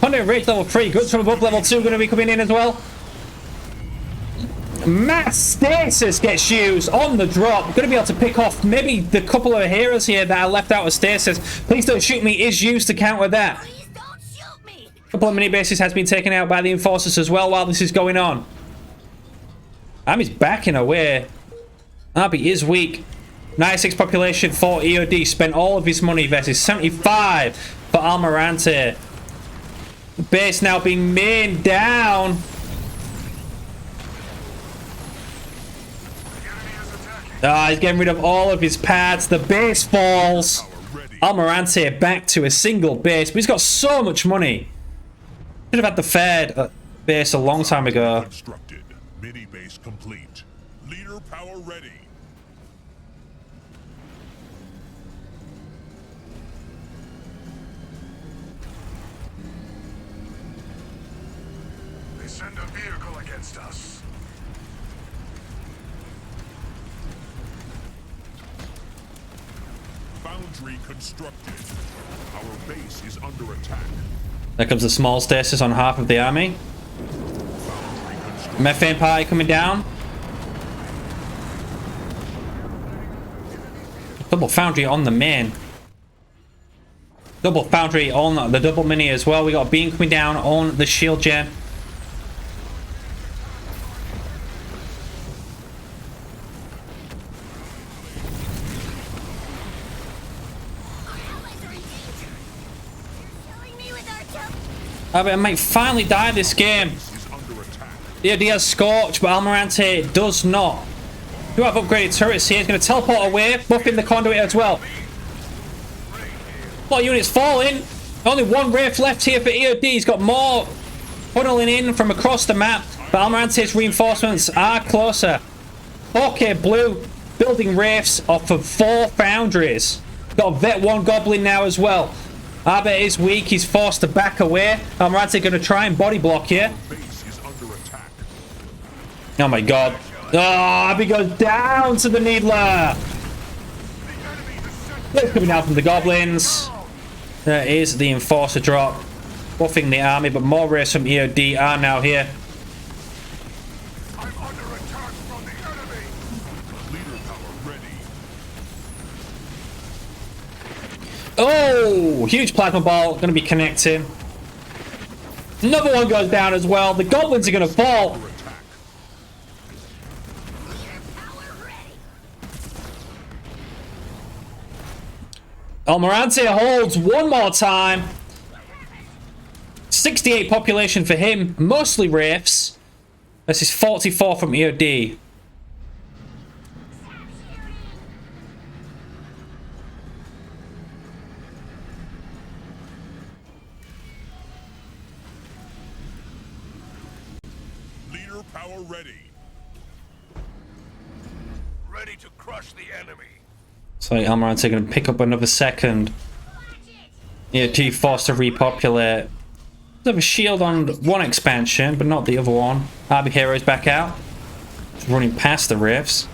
Hunter Rage level 3. Goods from above level 2 going to be coming in as well. Mass stasis gets used on the drop. Going to be able to pick off maybe the couple of heroes here that are left out of stasis. Please don't shoot me is used to counter that. Please don't shoot me. A couple of mini bases has been taken out by the enforcers as well while this is going on. Army's backing away. Arby is weak. 96 population for EOD. Spent all of his money versus 75 for Almirante. The base now being mained down. He's getting rid of all of his pads. The base falls. Almirante back to a single base. But he's got so much money. Should have had the third base a long time ago. Constructed. Mini base complete. Leader power ready. They send a vehicle against us. Foundry constructed. Our base is under attack. There comes a small stasis on half of the army. Methane pie coming down. Double foundry on the main. Double foundry on the double mini as well. We got a beam coming down on the shield gen. I might finally die this game. EOD has Scorch, but Almirante does not. Do have upgraded turrets here. He's going to teleport away, buffing the conduit as well. A lot of units falling. Only one Wraith left here for EOD. He's got more funneling in from across the map, but Almirante's reinforcements are closer. Okay, Blue building Wraiths off of 4 foundries. Got a Vet 1 Goblin now as well. Abe is weak. He's forced to back away. Almirante going to try and body block here. Oh my god. Oh, Abby goes down to the Needler. It's coming out from the Goblins. There is the Enforcer drop. Buffing the army, but more Wraiths from EOD are now here. I'm under attack from the enemy. Leader power ready. Oh, huge plasma ball going to be connecting. Another one goes down as well. The Goblins are going to fall. Almirante holds one more time. 68 population for him, mostly Wraiths. This is 44 from EOD. Leader power ready. Ready to crush the enemy. So Almirante going to pick up another second. EOD forced to repopulate. There's a shield on one expansion, but not the other one. RB Heroes back out. Just running past the Wraiths.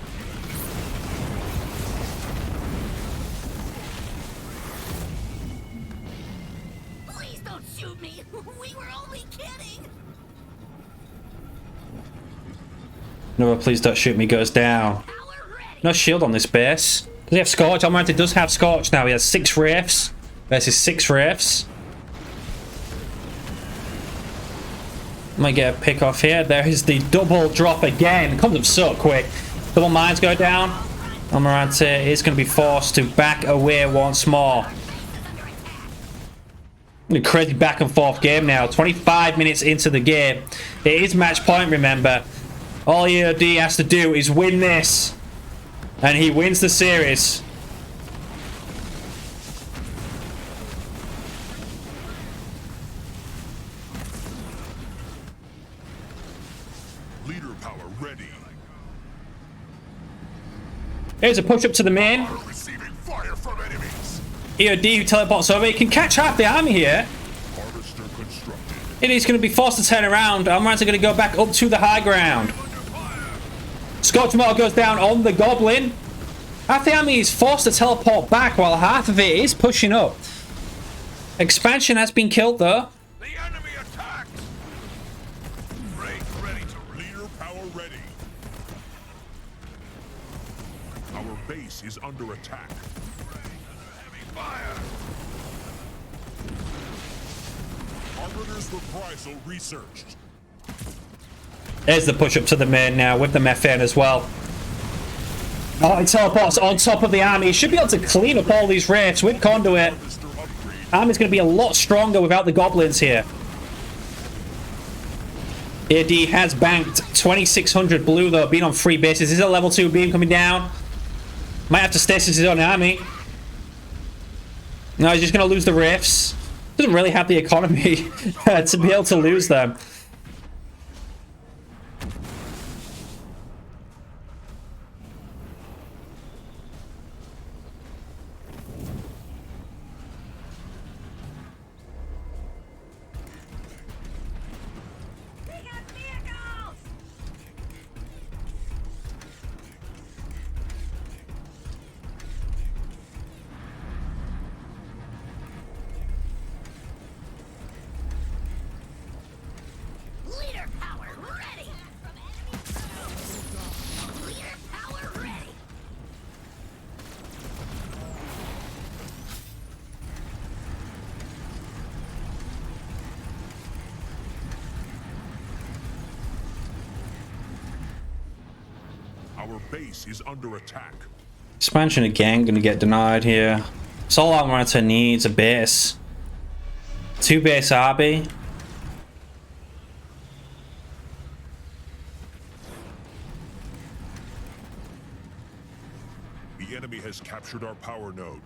Please don't shoot me. We were only kidding. No, please don't shoot me goes down. Power ready. No shield on this base. Does he have Scorch? Almirante does have Scorch now. He has 6 Wraiths. Versus 6 Wraiths. Might get a pick off here. There is the double drop again. It comes up so quick. Double mines go down. Almirante is going to be forced to back away once more. A crazy back and forth game now. 25 minutes into the game. It is match point, remember. All EOD has to do is win this. And he wins the series. Leader power ready. Here's a push up to the main. Receiving fire from enemies. EOD who teleports over. He can catch half the army here. Harvester constructed. It is going to be forced to turn around. Almirante going to go back up to the high ground. Scorch Mortar goes down on the Goblin. Half the army is forced to teleport back while half of it is pushing up. Expansion has been killed though. The enemy attacked. Wraith ready to leader power ready. Our base is under attack. Heavy fire. Arbiter's reprisal researched. There's the push up to the main now with the methane as well. Oh, he teleports on top of the army. He should be able to clean up all these Wraiths with Conduit. Army's going to be a lot stronger without the Goblins here. AD has banked 2,600 blue though, being on 3 bases. Is a level 2 beam coming down? Might have to stasis his own army. No, he's just going to lose the Wraiths. Doesn't really have the economy to be able to lose them. Leader power ready. Leader power ready. Our base is under attack. Expansion again, going to get denied here. Soul Almirante needs a base. 2 base RB. enemy has captured our power node.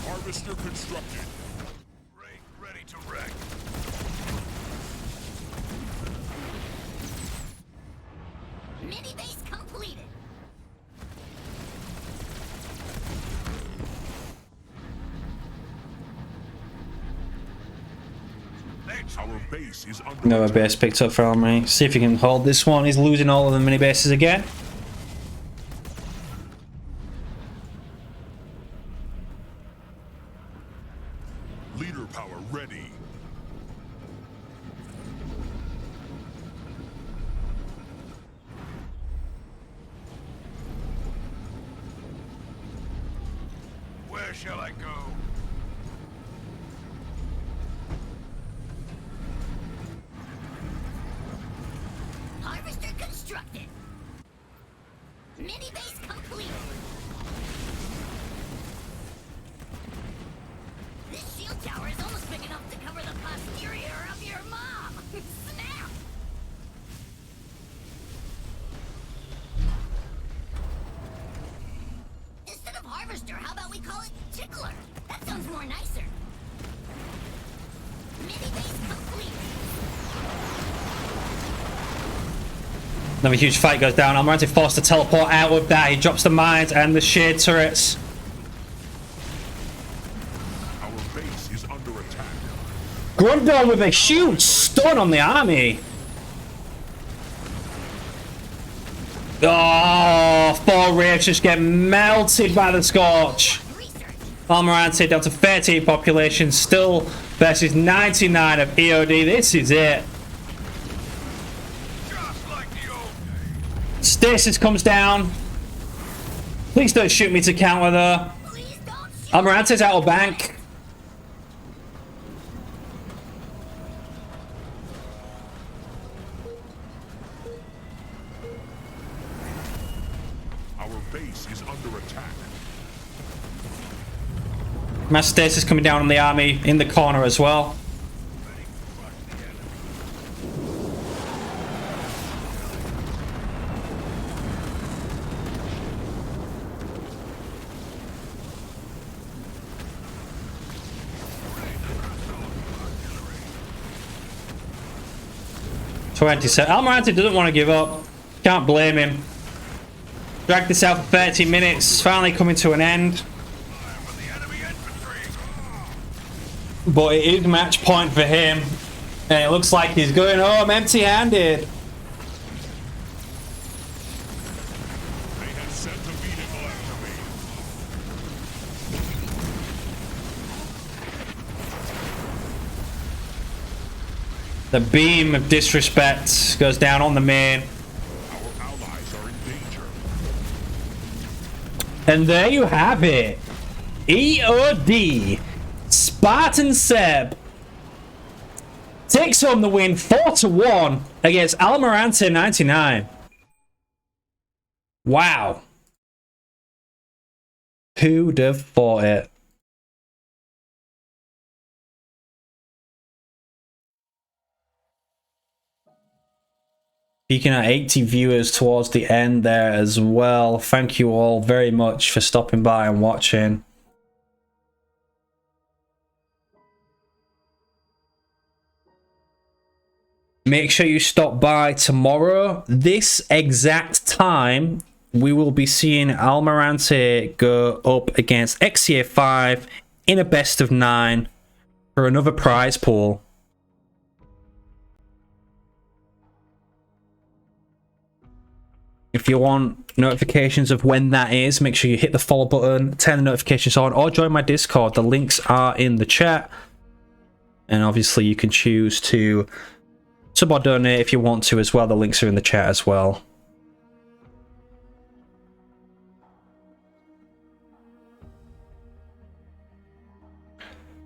Harvester constructed. Ray, ready to wreck. Mini base completed. Our base is under Another attack. base picked up for me. See if he can hold this one. He's losing all of the mini bases again. Leader power ready. Where shall I go? Harvester constructed. Mini base completed. This shield tower is almost big enough to cover the posterior of your mom. Snap! Instead of harvester, how about we call it tickler? That sounds more nicer. Mini base complete. Another huge fight goes down. Almirante forced to teleport out with that. He drops the mines and the shade turrets. Our base is under attack. Grundon with a huge stun on the army. Oh, 4 Wraiths just get melted by the Scorch. Research. Almirante down to 13 population, still versus 99 of EOD. This is it. Just like the old days. Stasis comes down. Please don't shoot me to counter though. Please don't shoot. Almirante's out of bank. Our base is under attack. Mass stasis coming down on the army in the corner as well. Almirante doesn't want to give up. Can't blame him. Dragged this out for 30 minutes. Finally coming to an end. But it is match point for him. And it looks like he's going home empty-handed. They have sent a vehicle after me. The beam of disrespect goes down on the main. Our allies are in danger. And there you have it. EOD Spartanseb takes home the win 4-1 against ALMIRANTE99. Wow. Who'd have thought it? Peaking at 80 viewers towards the end there as well. Thank you all very much for stopping by and watching. Make sure you stop by tomorrow. This exact time, we will be seeing Almirante go up against XCA5 in a best of 9 for another prize pool. If you want notifications of when that is, make sure you hit the follow button, turn the notifications on, or join my Discord. The links are in the chat. And obviously you can choose to sub or donate if you want to as well. The links are in the chat as well.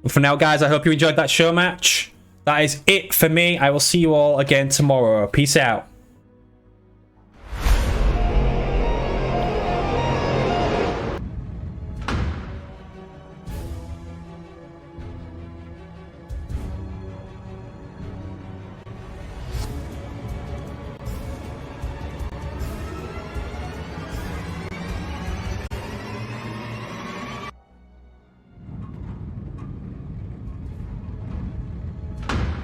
But for now, guys, I hope you enjoyed that show match. That is it for me. I will see you all again tomorrow. Peace out.